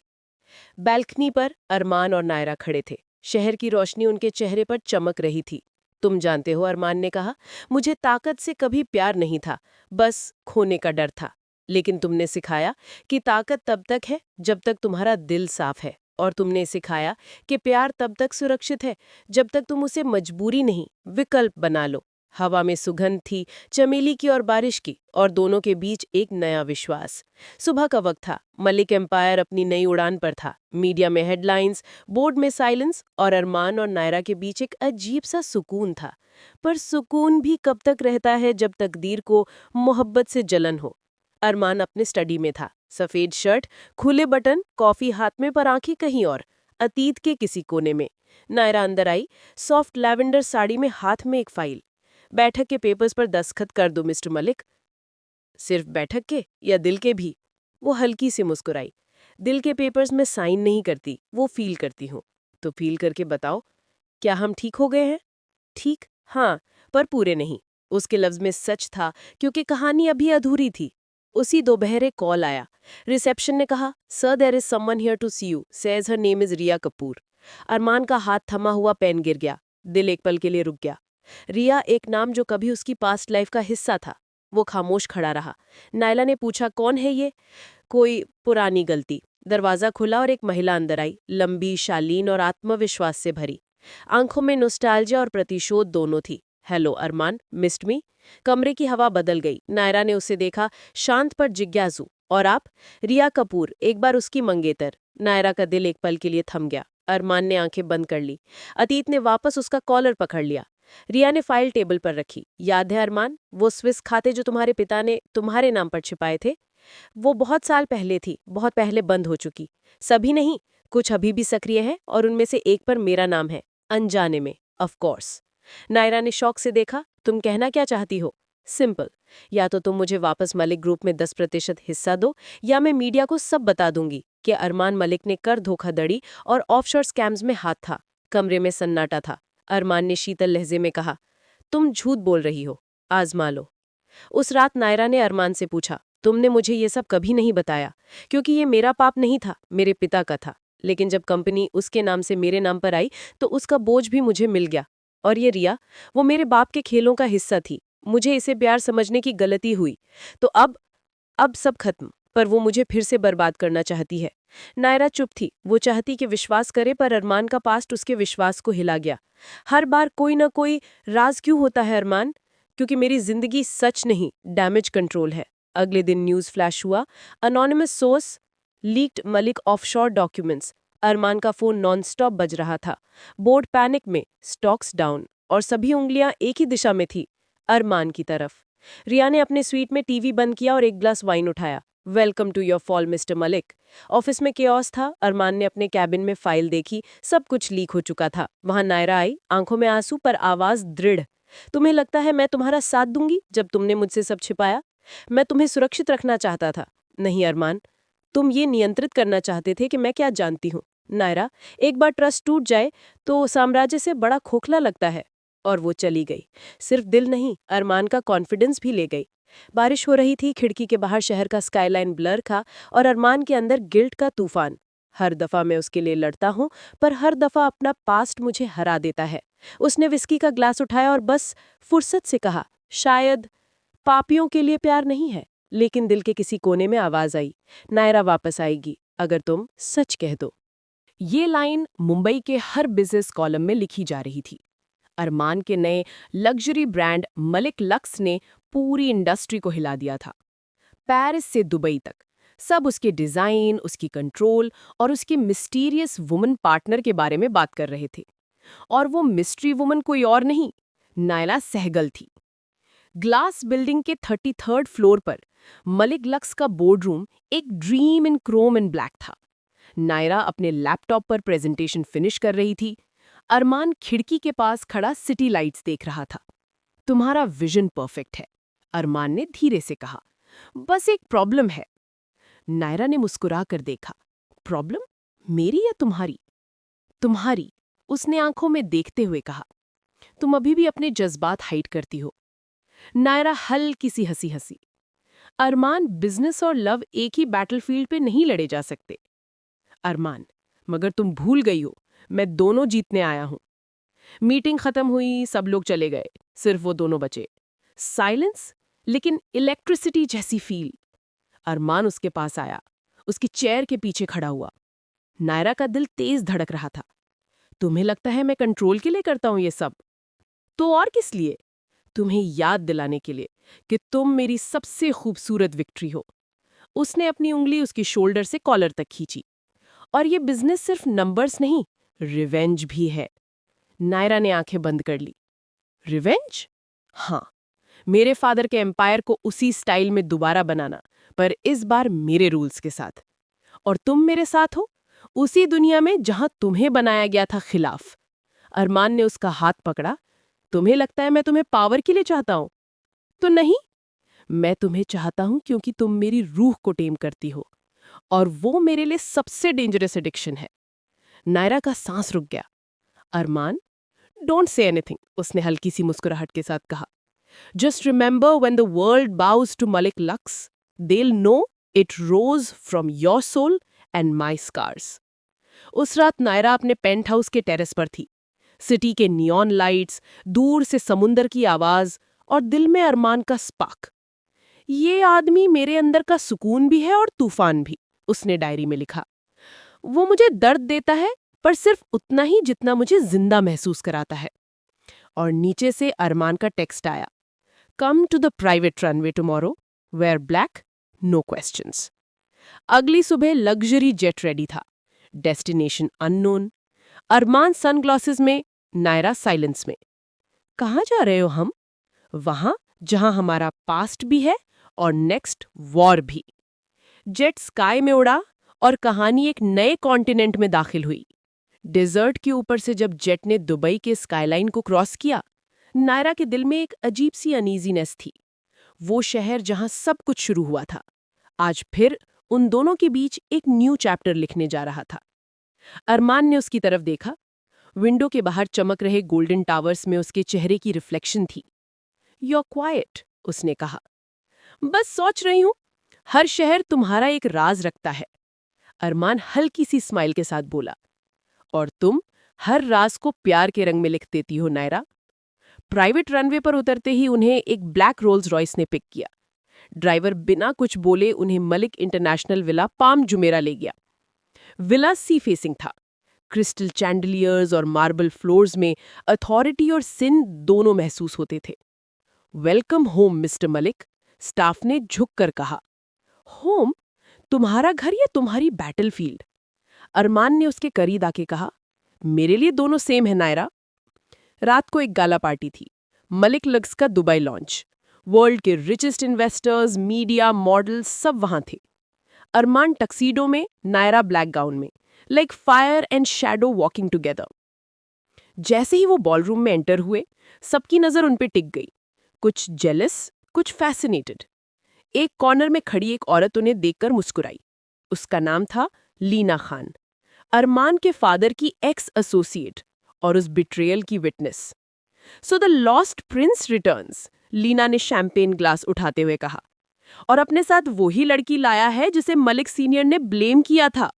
बैल्कनी पर अरमान और नायरा खड़े थे। शहर की रोशनी उनके चेहरे पर चमक रही थी। तुम जानते हो, अरमान ने कहा, मुझे ताकत से कभी प्यार नहीं था, बस खोने का डर था। लेकिन तुमने सिखाया कि ताकत तब तक है जब तक तुम्हारा दिल साफ है। और तुमने सिखाया कि प्यार तब तक सुरक्षित है जब तक तुम उसे मजबूरी नहीं, विकल्प बना लो। हवा में सुगंध थी, चमेली की और बारिश की, और दोनों के बीच एक नया विश्वास। सुबह का वक्त था। मलिक एम्पायर अपनी नई उड़ान पर था। मीडिया में हेडलाइंस, बोर्ड में साइलेंस, और अरमान और नायरा के बीच एक अजीब सा सुकून था। पर सुकून भी कब तक रहता है जब तकदीर को मोहब्बत से जलन हो। अरमान अपने स्टडी में था। सफेद शर्ट, खुले बटन, कॉफी हाथ में, पर आंखें कहीं और, अतीत के किसी कोने में। नायरा अंदर आई, सॉफ्ट लैवेंडर साड़ी में, हाथ में एक फाइल। बैठक के पेपर्स पर दस्तखत कर दो मिस्टर मलिक। सिर्फ बैठक के या दिल के भी? वो हल्की सी मुस्कुराई। दिल के पेपर्स में साइन नहीं करती, वो फील करती हूँ। तो फील करके बताओ, क्या हम ठीक हो गए हैं? ठीक, हाँ, पर पूरे नहीं। उसके लफ्ज में सच था, क्योंकि कहानी अभी अधूरी थी। उसी दोपहर एक कॉल आया। रिसेप्शन ने कहा, sir there is someone here to see you, says her name is Riya Kapoor. Armaan का हाथ थमा हुआ पेन गिर गया। दिल एक पल के लिए रुक गया। रिया, एक नाम जो कभी उसकी पास्ट लाइफ का हिस्सा था। वो खामोश खड़ा रहा। नायला ने पूछा, कौन है ये? कोई पुरानी गलती। दरवाजा खुला और एक महिला अंदर आई, लंबी, शालीन और आत्मविश्वास से भरी। आंखों में नॉस्टैल्जिया और प्रतिशोध दोनों थी। हेलो अरमान, मिस्ड मी? कमरे की हवा बदल गई। नायरा ने उसे देखा, शांत पर जिज्ञासु। और आप? रिया कपूर, एक बार उसकी मंगेतर। नायरा का दिल एक पल के लिए थम गया। अरमान ने आंखें बंद कर ली। अतीत ने वापस उसका कॉलर पकड़ लिया। रिया ने फाइल टेबल पर रखी। याद है अरमान, वो स्विस खाते जो तुम्हारे पिता ने तुम्हारे नाम पर छिपाए थे? वो बहुत साल पहले थी, बहुत पहले बंद हो चुकी। सभी नहीं, कुछ अभी भी सक्रिय है, और उनमें से एक पर मेरा नाम है, अनजाने में, ऑफ कोर्स। नायरा ने शौक से देखा, तुम कहना क्या चाहती हो? सिंपल, या तो तुम मुझे वापस मलिक ग्रुप में 10% हिस्सा दो, या मैं मीडिया को सब बता दूंगी कि अरमान मलिक ने कर धोखाधड़ी और ऑफशोर स्कैम्स में हाथ था। कमरे में सन्नाटा था। अरमान ने शीतल लहजे में कहा, तुम झूठ बोल रही हो, आजमा लो। उस रात नायरा ने अरमान से पूछा, तुमने मुझे ये सब कभी नहीं बताया, क्योंकि ये मेरा पाप नहीं था, मेरे पिता का था। लेकिन जब कंपनी उसके नाम से मेरे नाम पर आई तो उसका बोझ भी मुझे मिल गया। और ये रिया, वो मेरे बाप के खेलों का हिस्सा थी। मुझे इसे प्यार समझने की गलती हुई। तो अब सब खत्म, पर वो मुझे फिर से बर्बाद करना चाहती है। नायरा चुप थी। वो चाहती कि विश्वास करे, पर अरमान का पास्ट उसके विश्वास को हिला गया। हर बार कोई ना कोई राज क्यों होता है अरमान? क्योंकि मेरी जिंदगी सच नहीं, डैमेज कंट्रोल है। अगले दिन न्यूज़ फ्लैश हुआ, anonymous source leaked Malik offshore documents. Armaan का फोन नॉनस्टॉप बज रहा था। बोर्ड पैनिक में, स्टॉक्स डाउन, और सभी उंगलियां एक ही दिशा में थी, अरमान की तरफ। रिया ने अपने स्वीट में टीवी बंद किया और एक ग्लास वाइन उठाया। Welcome to your fall mister Malik. Office में केओस था। अरमान ने अपने कैबिन में फाइल देखी, सब कुछ लीक हो चुका था। वहां नायरा आई, आंखों में आंसू पर आवाज दृढ़। तुम्हें लगता है मैं तुम्हारा साथ दूंगी जब तुमने मुझसे सब छिपाया? मैं तुम्हें सुरक्षित रखना चाहता था। नहीं अरमान, तुम ये नियंत्रित करना चाहते थे कि मैं क्या जानती हूँ। नायरा, एक बार ट्रस्ट टूट जाए तो साम्राज्य से बड़ा खोखला लगता है। और वो चली गई। सिर्फ दिल नहीं, अरमान का कॉन्फिडेंस भी ले गई। बारिश हो रही थी, खिड़की के बाहर शहर का स्काईलाइन ब्लर था और अरमान के अंदर गिल्ट का तूफान। हर दफा मैं उसके लिए लड़ता हूँ, पर हर दफा अपना पास्ट मुझे हरा देता है। उसने विस्की का ग्लास उठाया और बस फुर्सत से कहा, शायद पापियों के लिए प्यार नहीं है। लेकिन दिल के किसी कोने में आवाज आई, नायरा वापस आएगी अगर तुम सच कह दो। ये लाइन मुंबई के हर बिजनेस कॉलम में लिखी जा रही थी। अरमान के नए लग्जरी ब्रांड मलिक लक्स ने पूरी इंडस्ट्री को हिला दिया था। पेरिस से दुबई तक सब उसके डिजाइन, उसकी कंट्रोल और उसके मिस्टीरियस वुमन पार्टनर के बारे में बात कर रहे थे। और वो मिस्ट्री वुमन कोई और नहीं, नायला सहगल थी। ग्लास बिल्डिंग के 33rd फ्लोर पर मलिक लक्स का बोर्डरूम एक dream in Chrome and black था। नायरा अपने लैपटॉप पर प्रेजेंटेशन फिनिश कर रही थी। अरमान खिड़की के पास खड़ा सिटी लाइट्स देख रहा था। तुम्हारा विजन परफेक्ट है, अरमान ने धीरे से कहा। बस एक प्रॉब्लम है। नायरा ने मुस्कुरा कर देखा। प्रॉब्लम? मेरी या तुम्हारी? तुम्हारी, उसने आंखों में देखते हुए कहा। तुम अभी भी अपने जज्बात हाइड करती हो। नायरा हल्की सी हंसी हंसी। अरमान, बिजनेस और लव एक ही बैटलफील्ड पे नहीं लड़े जा सकते। अरमान, मगर तुम भूल गई हो, मैं दोनों जीतने आया हूं। मीटिंग खत्म हुई, सब लोग चले गए, सिर्फ वो दोनों बचे। साइलेंस, लेकिन इलेक्ट्रिसिटी जैसी फील। अरमान उसके पास आया, उसकी चेयर के पीछे खड़ा हुआ। नायरा का दिल तेज धड़क रहा था। तुम्हें लगता है मैं कंट्रोल के लिए करता हूं ये सब? तो और किस लिए? तुम्हें याद दिलाने के लिए कि तुम मेरी सबसे खूबसूरत विक्ट्री हो। उसने अपनी उंगली उसकी शोल्डर से कॉलर तक खींची। और ये बिजनेस सिर्फ नंबर्स नहीं, रिवेंज भी है। नायरा ने आंखें बंद कर ली। रिवेंज? हाँ, मेरे फादर के एम्पायर को उसी स्टाइल में दोबारा बनाना, पर इस बार मेरे रूल्स के साथ। और तुम मेरे साथ हो, उसी दुनिया में जहां तुम्हें बनाया गया था खिलाफ। अरमान ने उसका हाथ पकड़ा। तुम्हें लगता है मैं तुम्हें पावर के लिए चाहता हूं? तो नहीं, मैं तुम्हें चाहता हूं क्योंकि तुम मेरी रूह को टेम करती हो, और वो मेरे लिए सबसे डेंजरस एडिक्शन है। नायरा का सांस रुक गया। अरमान, डोंट से एनीथिंग, उसने हल्की सी मुस्कुराहट के साथ कहा। Just remember when the world bows to Malik luxe, they'll know it rose from your soul and my scars। उस रात नायरा अपने पेंट हाउस के टेरेस पर थी। सिटी के नियॉन लाइट्स, दूर से समुंदर की आवाज और दिल में अरमान का स्पार्क। ये आदमी मेरे अंदर का सुकून भी है और तूफान भी, उसने डायरी में लिखा। वो मुझे दर्द देता है, पर सिर्फ उतना ही जितना मुझे जिंदा महसूस कराता है। और नीचे से अरमान का टेक्स्ट आया, come to the private runway tomorrow, wear black, no questions. अगली सुबह लग्जरी जेट रेडी था, डेस्टिनेशन अननोन। अरमान सनग्लासेस में, नायरा साइलेंस में। कहाँ जा रहे हो हम? वहां जहां हमारा पास्ट भी है और नेक्स्ट वॉर भी। जेट स्काई में उड़ा और कहानी एक नए कॉन्टिनेंट में दाखिल हुई। डेजर्ट के ऊपर से जब जेट ने दुबई के स्काईलाइन को क्रॉस किया, नायरा के दिल में एक अजीब सी अनईजीनेस थी। वो शहर जहां सब कुछ शुरू हुआ था, आज फिर उन दोनों के बीच एक न्यू चैप्टर लिखने जा रहा था। अरमान ने उसकी तरफ देखा। विंडो के बाहर चमक रहे गोल्डन टावर्स में उसके चेहरे की रिफ्लेक्शन थी। यू आर क्वाइट, उसने कहा। बस सोच रही हूं, हर शहर तुम्हारा एक राज रखता है। अरमान हल्की सी स्माइल के साथ बोला। और तुम हर राज को प्यार के रंग में लिख देती हो नायरा। प्राइवेट रनवे पर उतरते ही उन्हें एक ब्लैक रोल्स रॉयस ने पिक किया। ड्राइवर बिना कुछ बोले उन्हें Malik international villa palm Jumeirah ले गया। विला सी फेसिंग था। क्रिस्टल चैंडलियर्स और मार्बल फ्लोर्स में अथॉरिटी और सिन दोनों महसूस होते थे। Welcome home mister Malik, staff ने झुककर कहा। होम? तुम्हारा घर या तुम्हारी बैटलफील्ड? अरमान ने उसके करीब आके कहा, मेरे लिए दोनों सेम है नायरा। रात को एक गाला पार्टी थी, मलिक लक्स का दुबई लॉन्च। वर्ल्ड के रिचेस्ट इन्वेस्टर्स, मीडिया, मॉडल्स सब वहां थे। अरमान टक्सीडो में, नायरा ब्लैक गाउन में, like fire and shadow walking together. जैसे ही वो बॉलरूम में एंटर हुए, सबकी नजर उन पे टिक गई, कुछ जेलस, कुछ फैसिनेटेड। एक कॉर्नर में खड़ी एक औरत उन्हें देखकर मुस्कुराई। उसका नाम था लीना खान, अरमान के फादर की एक्स एसोसिएट और उस बिट्रेयल की witness. So the lost prince returns, Leena ने शैंपेन ग्लास उठाते हुए कहा, और अपने साथ वही लड़की लाया है जिसे मलिक सीनियर ने ब्लेम किया था।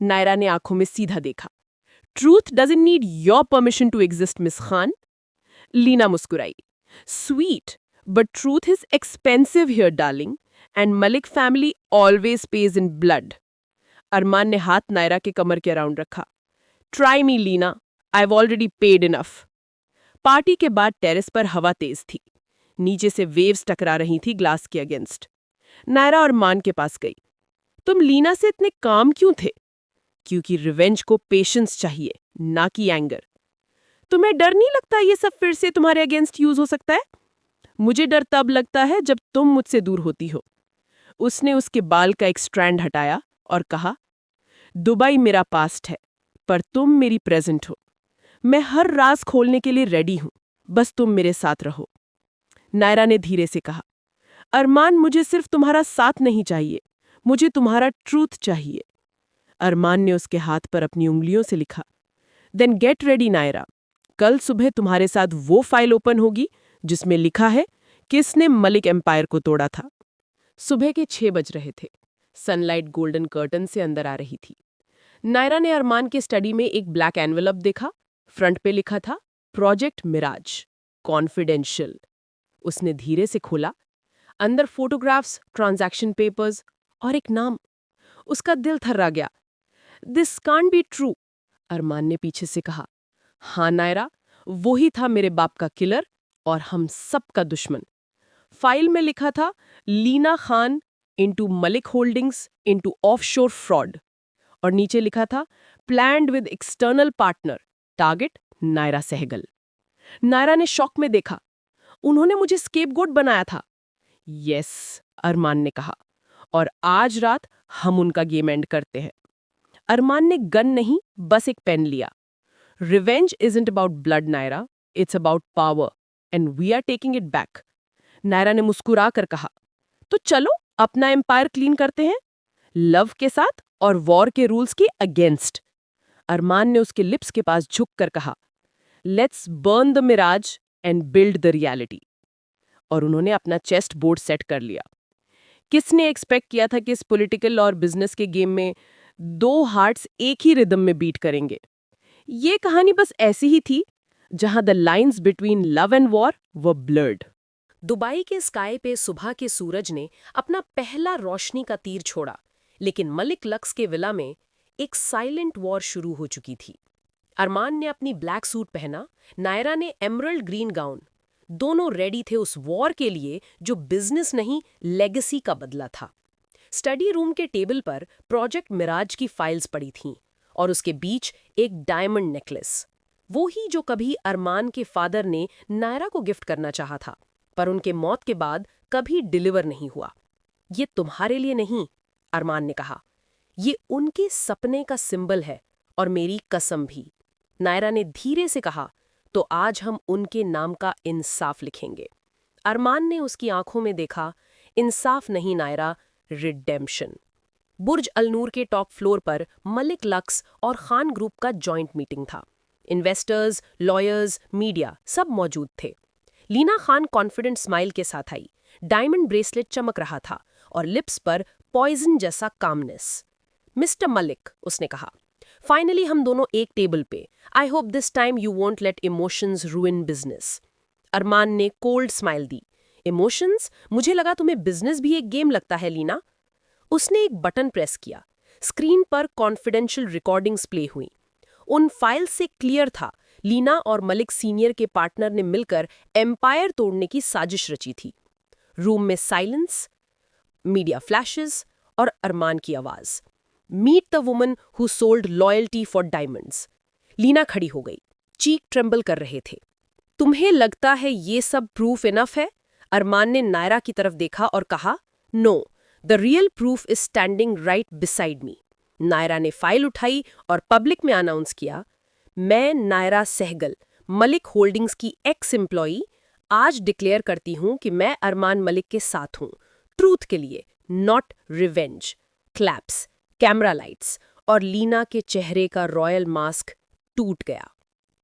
नायरा ने आंखों में सीधा देखा। Truth doesn't need your permission to exist miss Khan. Leena मुस्कुराई। Sweet, but truth is expensive here darling, and Malik family always pays in blood. Armaan ने हाथ नायरा के कमर के अराउंड रखा। Try me Leena, I have already paid enough. Party के बाद टेरेस पर हवा तेज थी। नीचे से वेव्स टकरा रही थी ग्लास के अगेंस्ट। नायरा अरमान के पास गई। तुम लीना से इतने काम क्यों थे? क्योंकि रिवेंज को पेशेंस चाहिए, ना कि एंगर। तुम्हें डर नहीं लगता ये सब फिर से तुम्हारे अगेंस्ट यूज हो सकता है? मुझे डर तब लगता है जब तुम मुझसे दूर होती हो। उसने उसके बाल का एक स्ट्रैंड हटाया और कहा, दुबई मेरा पास्ट है, पर तुम मेरी प्रेजेंट हो। मैं हर राज खोलने के लिए रेडी हूं, बस तुम मेरे साथ रहो। नायरा ने धीरे से कहा, अरमान मुझे सिर्फ तुम्हारा साथ नहीं चाहिए, मुझे तुम्हारा ट्रूथ चाहिए। अरमान ने उसके हाथ पर अपनी उंगलियों से लिखा, देन गेट रेडी नायरा, कल सुबह तुम्हारे साथ वो फाइल ओपन होगी जिसमें लिखा है किसने मलिक एम्पायर को तोड़ा था। सुबह के 6 बज रहे थे। सनलाइट गोल्डन कर्टन से अंदर आ रही थी। नायरा ने अरमान के स्टडी में एक ब्लैक एनवेलप देखा। फ्रंट पे लिखा था प्रोजेक्ट मिराज, कॉन्फिडेंशियल। उसने धीरे से खोला। अंदर फोटोग्राफ्स, ट्रांजैक्शन पेपर्स और एक नाम। उसका दिल थर्रा गया। दिस कांट बी ट्रू, अरमान ने पीछे से कहा। हाँ नायरा, वही था मेरे बाप का किलर और हम सब का दुश्मन। फाइल में लिखा था Leena Khan into Malik holdings into offshore fraud, और नीचे लिखा था planned with external partner, target Nayra Sehgal. नायरा ने शॉक में देखा। उन्होंने मुझे स्केपगोट बनाया था। यस, अरमान ने कहा, और आज रात हम उनका गेम एंड करते हैं। अरमान ने गन नहीं, बस एक पेन लिया। Revenge isn't about blood Nayra, it's about power, and we are taking it back. Nayra ने मुस्कुरा कर कहा, तो चलो अपना एम्पायर क्लीन करते हैं, लव के साथ और वॉर के रूल्स के अगेंस्ट। अरमान ने उसके लिप्स के पास झुककर कहा, let's burn the mirage and build the reality. और उन्होंने अपना चेस्ट बोर्ड सेट कर लिया। किसने एक्सपेक्ट किया था कि इस पॉलिटिकल और बिजनेस के गेम में दो हार्ट्स एक ही रिदम में बीट करेंगे? ये कहानी बस ऐसी ही थी, जहां the lines between love and war were blurred. Dubai के स्काई पे सुबह के सूरज ने अपना पहला रोशनी का तीर छोड़ा, लेकिन मलिक लक्स के विला में एक साइलेंट वॉर शुरू हो चुकी थी। अरमान ने अपनी ब्लैक सूट पहना, नायरा ने एमरल्ड ग्रीन गाउन। दोनों रेडी थे उस वॉर के लिए जो बिजनेस नहीं, लेगेसी का बदला था। स्टडी रूम के टेबल पर प्रोजेक्ट मिराज की फाइल्स पड़ी थीं और उसके बीच एक डायमंड नेकलेस, वो ही जो कभी अरमान के फादर ने नायरा को गिफ्ट करना चाहा था, पर उनके मौत के बाद कभी डिलीवर नहीं हुआ। ये तुम्हारे लिए नहीं, अरमान ने कहा, ये उनके सपने का सिंबल है, और मेरी कसम भी। नायरा ने धीरे से कहा, तो आज हम उनके नाम का इंसाफ लिखेंगे। अरमान ने उसकी आंखों में देखा, इंसाफ नहीं नायरा, रिडेम्पशन। बुर्ज अलनूर के टॉप फ्लोर पर मलिक लक्स और खान ग्रुप का जॉइंट मीटिंग था। इन्वेस्टर्स, लॉयर्स, मीडिया सब मौजूद थे। लीना खान कॉन्फिडेंट स्माइल के साथ आई। डायमंड ब्रेसलेट चमक रहा था और लिप्स पर पॉइजन जैसा कामनेस। मिस्टर मलिक, उसने कहा, फाइनली हम दोनों एक टेबल पे। I hope this time you won't let emotions ruin business. Armaan ने कोल्ड स्माइल दी। इमोशंस? मुझे लगा तुम्हें बिजनेस भी एक गेम लगता है लीना। उसने एक बटन प्रेस किया। स्क्रीन पर कॉन्फिडेंशियल रिकॉर्डिंग्स प्ले हुई। उन फाइल से क्लियर था, लीना और मलिक सीनियर के पार्टनर ने मिलकर एम्पायर तोड़ने की साजिश रची थी। रूम में साइलेंस, मीडिया फ्लैशेस और अरमान की आवाज। Meet the woman who sold loyalty for diamonds. Leena खड़ी हो गई, चीक ट्रेम्बल कर रहे थे। तुम्हें लगता है ये सब प्रूफ इनफ है? अरमान ने नायरा की तरफ देखा और कहा, no, the real proof is standing right beside me. Nayra ने फाइल उठाई और पब्लिक में अनाउंस किया, मैं नायरा सहगल, मलिक होल्डिंग्स की एक्स एम्प्लॉई, आज डिक्लेयर करती हूं कि मैं अरमान मलिक के साथ हूं, ट्रूथ के लिए, not revenge. Claps, camera lights, और लीना के चेहरे का रॉयल मास्क टूट गया।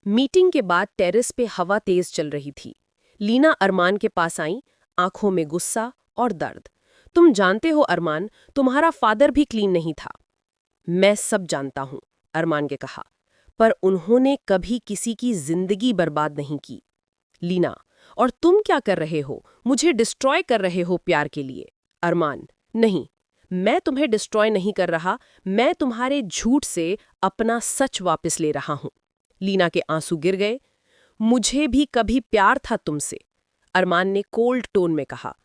मीटिंग के बाद टेरेस पे हवा तेज चल रही थी। लीना अरमान के पास आई, आंखों में गुस्सा और दर्द। तुम जानते हो अरमान, तुम्हारा फादर भी क्लीन नहीं था। मैं सब जानता हूं, अरमान ने कहा, पर उन्होंने कभी किसी की जिंदगी बर्बाद नहीं की। लीना, और तुम क्या कर रहे हो? मुझे डिस्ट्रॉय कर रहे हो प्यार के लिए। अरमान, नहीं, मैं तुम्हें डिस्ट्रॉय नहीं कर रहा, मैं तुम्हारे झूठ से अपना सच वापस ले रहा हूं। लीना के आंसू गिर गए। मुझे भी कभी प्यार था तुमसे, अरमान ने कोल्ड टोन में कहा,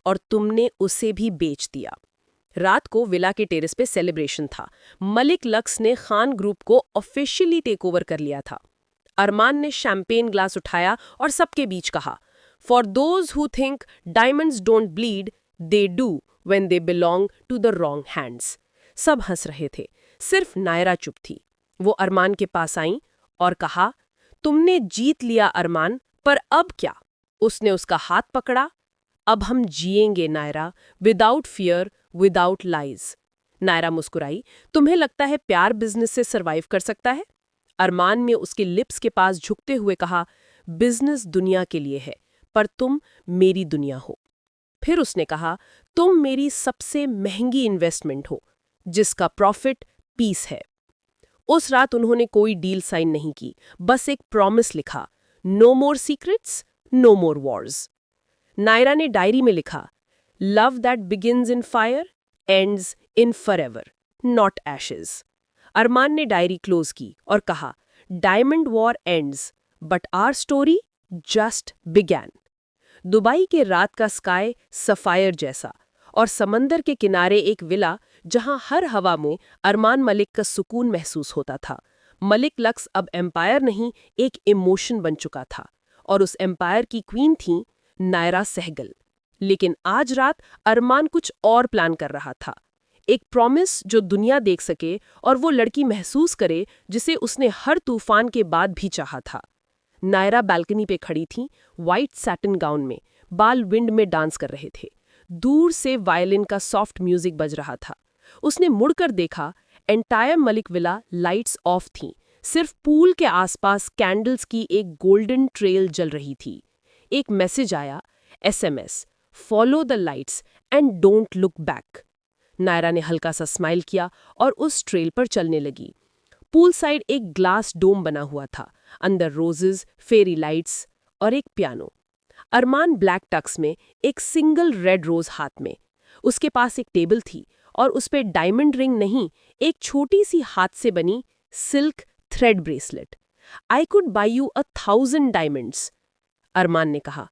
और तुमने उसे भी बेच दिया। रात को विला के टेरेस पे सेलिब्रेशन था। मलिक लक्स ने खान ग्रुप को ऑफिशियली टेक ओवर कर लिया था। अरमान ने शैंपेन ग्लास उठाया और सबके बीच कहा, for those who think diamonds don't bleed, they do when they belong to the wrong hands. सब हंस रहे थे, सिर्फ नायरा चुप थी। वो अरमान के पास आई और कहा, तुमने जीत लिया अरमान, पर अब क्या? उसने उसका हाथ पकड़ा। अब हम जिएंगे Naira, without fear, without lies. Naira मुस्कुराई, तुम्हें लगता है प्यार बिजनेस से सरवाइव कर सकता है? अरमान ने उसके लिप्स के पास झुकते हुए कहा, बिजनेस दुनिया के लिए है, पर तुम मेरी दुनिया हो। फिर उसने कहा, तुम मेरी सबसे महंगी इन्वेस्टमेंट हो, जिसका प्रॉफिट पीस है। उस रात उन्होंने कोई डील साइन नहीं की, बस एक प्रॉमिस लिखा, no more secrets, no more wars. Naira ने डायरी में लिखा, love that begins in fire ends in forever, not ashes. Armaan ने डायरी क्लोज की और कहा, diamond war ends, but our story just began. Dubai के रात का स्काई सफायर जैसा, और समंदर के किनारे एक विला जहां हर हवा में अरमान मलिक का सुकून महसूस होता था। मलिक लक्स अब एम्पायर नहीं, एक इमोशन बन चुका था, और उस एम्पायर की क्वीन थी नायरा सहगल। लेकिन आज रात अरमान कुछ और प्लान कर रहा था, एक प्रॉमिस जो दुनिया देख सके और वो लड़की महसूस करे जिसे उसने हर तूफान के बाद भी चाहा था। नायरा बालकनी पे खड़ी थी, व्हाइट सैटिन गाउन में, बाल विंड में डांस कर रहे थे। दूर से वायलिन का सॉफ्ट म्यूजिक बज रहा था। उसने मुड़कर देखा, entire Malik villa lights off थीं, सिर्फ पूल के आसपास कैंडल्स की एक गोल्डन ट्रेल जल रही थी। एक मैसेज आया, SMS, follow the lights and don't look back. Nayra ने हल्का सा स्माइल किया और उस ट्रेल पर चलने लगी। पूल साइड एक ग्लास डोम बना हुआ था, अंदर रोजेस, फेरी लाइट्स और एक पियानो। अरमान ब्लैक टक्स में, एक सिंगल रेड रोज हाथ में। उसके पास एक टेबल थी और उस पे डायमंड रिंग नहीं, एक छोटी सी हाथ से बनी silk thread bracelet. I could buy you 1,000 diamonds, Armaan ने कहा।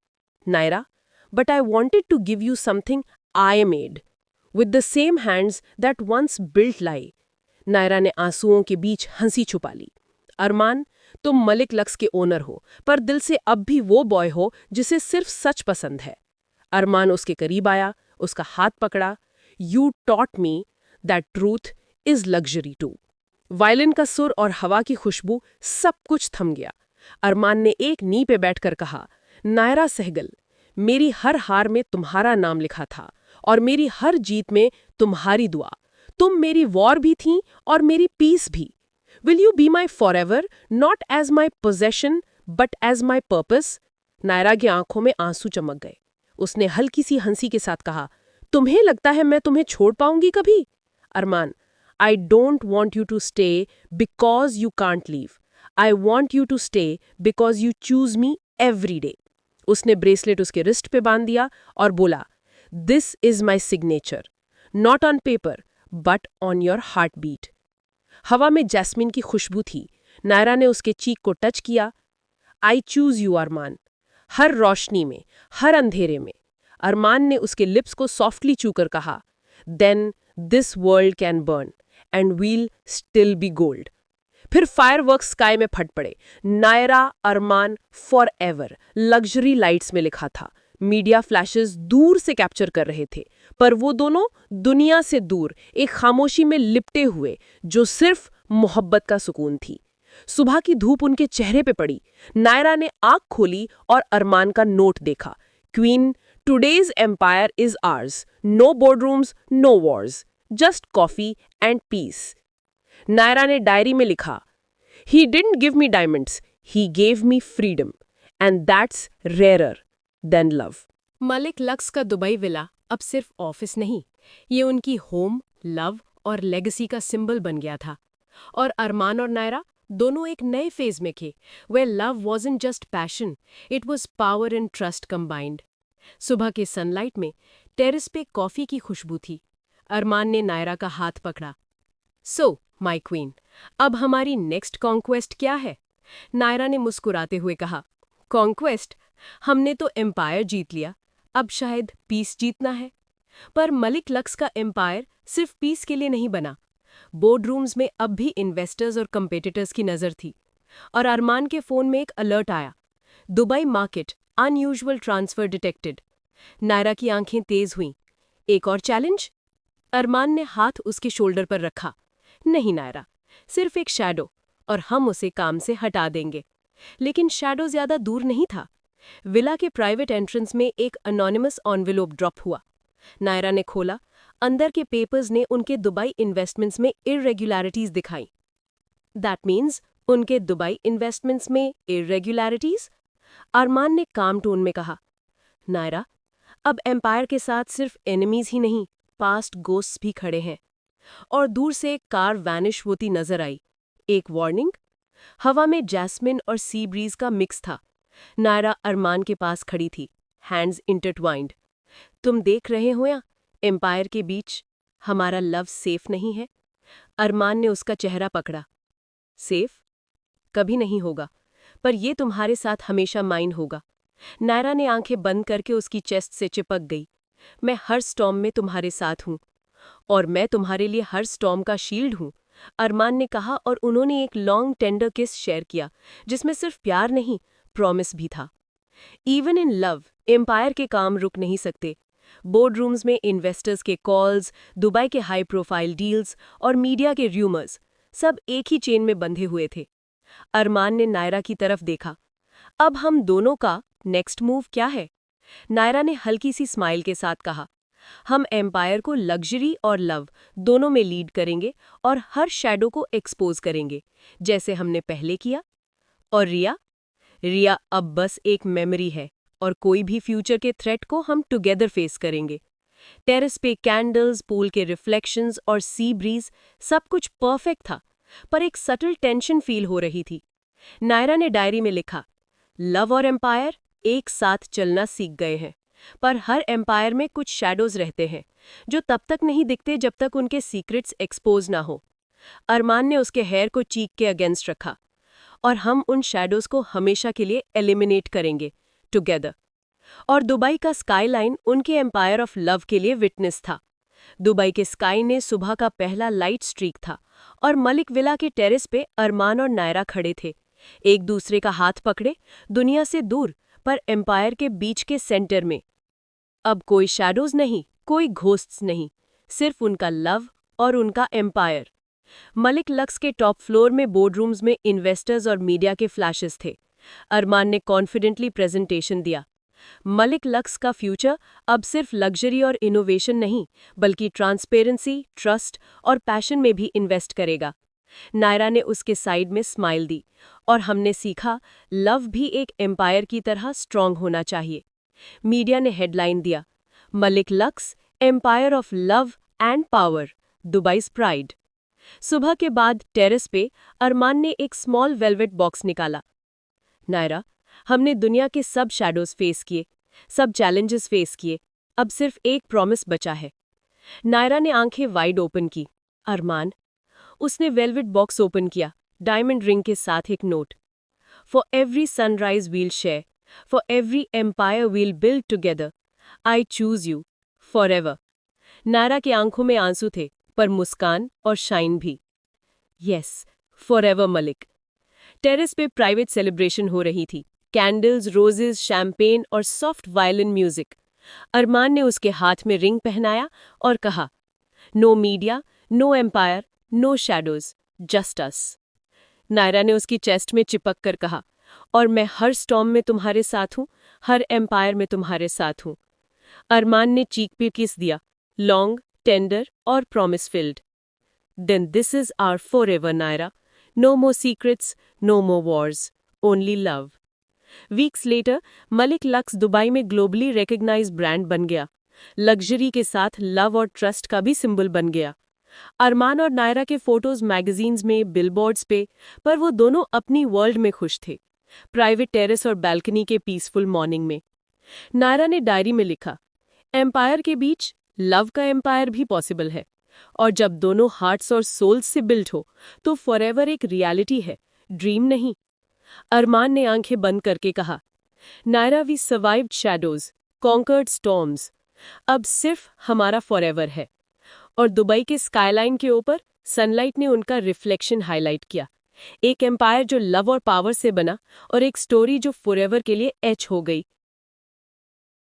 Naira, but I wanted to give you something I made with the same hands that once built lie. Naira ने आंसुओं के बीच हंसी छुपा ली। अरमान, तुम मलिक लक्स के ओनर हो, पर दिल से अब भी वो बॉय हो जिसे सिर्फ सच पसंद है। अरमान उसके करीब आया, उसका हाथ पकड़ा। You taught me that truth is luxury too. Violin का सुर और हवा की खुशबू, सब कुछ थम गया। अरमान ने एक नी पे बैठकर कहा, नायरा सहगल, मेरी हर हार में तुम्हारा नाम लिखा था और मेरी हर जीत में तुम्हारी दुआ। तुम मेरी वॉर भी थी और मेरी पीस भी। Will you be my forever, not as my possession but as my purpose. Nayra की आंखों में आंसू चमक गए। उसने हल्की सी हंसी के साथ कहा, तुम्हें लगता है मैं तुम्हें छोड़ पाऊंगी कभी? Armaan, I don't want you to stay because you can't leave. I want you to stay because you choose me every day. उसने ब्रेसलेट उसके रिस्ट पे बांध दिया और बोला, this is my signature, not on paper but on your heart beat. हवा में jasmine की खुशबू थी। नायरा ने उसके चीक को टच किया। आई चूज यू अरमान। हर रोशनी में, हर अंधेरे में। अरमान ने उसके लिप्स को सॉफ्टली छूकर कहा, then this world can burn and we'll still be gold. फिर फायरवर्क्स स्काई में फट पड़े। Nayra Arman forever luxury lights में लिखा था। मीडिया फ्लैशेस दूर से कैप्चर कर रहे थे, पर वो दोनों दुनिया से दूर एक खामोशी में लिपटे हुए, जो सिर्फ मोहब्बत का सुकून थी। सुबह की धूप उनके चेहरे पे पड़ी। नायरा ने आंख खोली और अरमान का नोट देखा। Queen, today's empire is ours, no boardrooms, no wars, just coffee and peace. Naira ने डायरी में लिखा, he didn't give me diamonds, he gave me freedom, and that's rarer than love. Malik Luxe का दुबई विला अब सिर्फ office नहीं, ये उनकी home, love और लेगेसी का सिंबल बन गया था। और अरमान और नायरा दोनों एक नए फेज में थे, where love wasn't just passion, it was power and trust combined। सुबह के सनलाइट में टेरेस पे कॉफी की खुशबू थी। अरमान ने नायरा का हाथ पकड़ा। सो माय क्वीन, अब हमारी नेक्स्ट कॉन्क्वेस्ट क्या है? नायरा ने मुस्कुराते हुए कहा, कॉन्क्वेस्ट? हमने तो एम्पायर जीत लिया, अब शायद पीस जीतना है। पर मलिक लक्स का एम्पायर सिर्फ पीस के लिए नहीं बना। बोर्ड रूम्स में अब भी इन्वेस्टर्स और कंपेटिटर्स की नजर थी। और अरमान के फोन में एक अलर्ट आया, Dubai market unusual transfer detected. Nayra की आंखें तेज हुईं। एक और चैलेंज? अरमान ने हाथ उसके शोल्डर पर रखा। नहीं नायरा, सिर्फ एक शैडो, और हम उसे काम से हटा देंगे। लेकिन शैडो ज्यादा दूर नहीं था। विला के प्राइवेट एंट्रेंस में एक अनोनिमस एनवेलोप ड्रॉप हुआ। नायरा ने खोला। अंदर के पेपर्स ने उनके दुबई इन्वेस्टमेंट्स में इर्रेगुलरिटीज दिखाई। दैट मीन्स उनके दुबई इन्वेस्टमेंट्स में इर्रेगुलरिटीज? अरमान ने काम टोन में कहा, नायरा, अब एम्पायर के साथ सिर्फ एनिमीज ही नहीं, पास्ट गोस्ट्स भी खड़े हैं। और दूर से एक कार वैनिश होती नजर आई। एक वार्निंग? हवा में जैस्मिन और सी ब्रीज का मिक्स था। नायरा अरमान के पास खड़ी थी, हैंड्स इंटरट्वाइंड। तुम देख रहे हो या एम्पायर के बीच हमारा लव सेफ नहीं है? अरमान ने उसका चेहरा पकड़ा। सेफ? कभी नहीं होगा, पर ये तुम्हारे साथ हमेशा माइन होगा। नायरा ने आंखें बंद करके उसकी चेस्ट से चिपक गई। मैं हर स्टॉर्म में तुम्हारे साथ हूं, और मैं तुम्हारे लिए हर स्टॉर्म का शील्ड हूं, अरमान ने कहा। और उन्होंने एक लॉन्ग टेंडर किस शेयर किया, जिसमें सिर्फ प्यार नहीं, प्रॉमिस भी था। इवन इन लव एम्पायर के काम रुक नहीं सकते। बोर्ड रूम्स में इन्वेस्टर्स के कॉल्स, दुबई के हाई प्रोफाइल डील्स और मीडिया के र्यूमर्स, सब एक ही चेन में बंधे हुए थे। अरमान ने नायरा की तरफ देखा। अब हम दोनों का नेक्स्ट मूव क्या है? नायरा ने हल्की सी स्माइल के साथ कहा, हम एम्पायर को लग्जरी और लव दोनों में लीड करेंगे और हर शैडो को एक्सपोज करेंगे, जैसे हमने पहले किया। और रिया? रिया अब बस एक मेमोरी है, और कोई भी फ्यूचर के थ्रेट को हम टुगेदर फेस करेंगे। टेरेस पे कैंडल्स, पूल के रिफ्लेक्शंस और सी ब्रीज, सब कुछ परफेक्ट था, पर एक सटल टेंशन फील हो रही थी। नायरा ने डायरी में लिखा, लव और एम्पायर एक साथ चलना सीख गए हैं, पर हर एम्पायर में कुछ शैडोज रहते हैं, जो तब तक नहीं दिखते जब तक उनके सीक्रेट्स एक्सपोज ना हो। अरमान ने उसके हेयर को चीक के अगेंस्ट रखा। और हम उन शैडोज को हमेशा के लिए एलिमिनेट करेंगे, टुगेदर। और दुबई का स्काईलाइन उनके एम्पायर ऑफ लव के लिए विटनेस था। दुबई के स्काई ने सुबह का पहला लाइट स्ट्रीक था, और मलिक विला के टेरेस पे अरमान और नायरा खड़े थे, एक दूसरे का हाथ पकड़े, दुनिया से दूर, पर एम्पायर के बीच के सेंटर में। अब कोई शैडोज नहीं, कोई घोस्ट्स नहीं, सिर्फ उनका लव और उनका एम्पायर। मलिक लक्स के टॉप फ्लोर में बोर्डरूम्स में इन्वेस्टर्स और मीडिया के फ्लैशेस थे। अरमान ने कॉन्फिडेंटली प्रेजेंटेशन दिया। मलिक लक्स का फ्यूचर अब सिर्फ लग्जरी और इनोवेशन नहीं, बल्कि ट्रांसपेरेंसी, ट्रस्ट और पैशन में भी इन्वेस्ट करेगा। नायरा ने उसके साइड में स्माइल दी। और हमने सीखा, लव भी एक एम्पायर की तरह स्ट्रांग होना चाहिए। मीडिया ने हेडलाइन दिया, Malik Luxe, empire of love and power, Dubai's pride. सुबह के बाद टेरेस पे अरमान ने एक स्मॉल वेलवेट बॉक्स निकाला। नायरा, हमने दुनिया के सब शैडोज फेस किए, सब चैलेंजेस फेस किए, अब सिर्फ एक प्रॉमिस बचा है। नायरा ने आंखें वाइड ओपन की। अरमान? उसने वेलवेट बॉक्स ओपन किया, डायमंड रिंग के साथ एक note. For every sunrise we'll share, for every empire we'll build together, I choose you forever. Nayra की आंखों में आंसू थे, पर मुस्कान और शाइन भी। Yes, forever Malik. टेरेस पे प्राइवेट सेलिब्रेशन हो रही थी। कैंडल्स, रोजेस, शैंपेन और सॉफ्ट वायलिन म्यूजिक। अरमान ने उसके हाथ में रिंग पहनाया और कहा, no media, no empire, no shadows, just us. Naira ने उसकी चेस्ट में चिपक कर कहा, और मैं हर स्टॉर्म में तुम्हारे साथ हूँ, हर एम्पायर में तुम्हारे साथ हूँ। अरमान ने चीक पे किस दिया, लॉन्ग, टेंडर और promise filled. Then this is our forever Naira, no more secrets, no more wars, only love. Weeks later Malik luxe Dubai में ग्लोबली रिकॉग्नाइज्ड ब्रांड बन गया। लग्जरी के साथ लव और ट्रस्ट का भी सिंबल बन गया। अरमान और नायरा के फोटोज मैगजीन्स में, बिलबोर्ड्स पे, पर वो दोनों अपनी वर्ल्ड में खुश थे, प्राइवेट टेरेस और बैल्कनी के पीसफुल मॉर्निंग में। नायरा ने डायरी में लिखा, एम्पायर के बीच लव का एम्पायर भी पॉसिबल है, और जब दोनों हार्ट्स और सोल्स से बिल्ट हो तो फॉरएवर एक रियलिटी है, ड्रीम नहीं। अरमान ने आंखें बंद करके कहा, Naira, we survived shadows, conquered storms, अब सिर्फ हमारा फॉरएवर है। और दुबई के स्काईलाइन के ऊपर सनलाइट ने उनका रिफ्लेक्शन हाईलाइट किया। एक एम्पायर जो लव और पावर से बना, और एक स्टोरी जो फॉरएवर के लिए एच हो गई।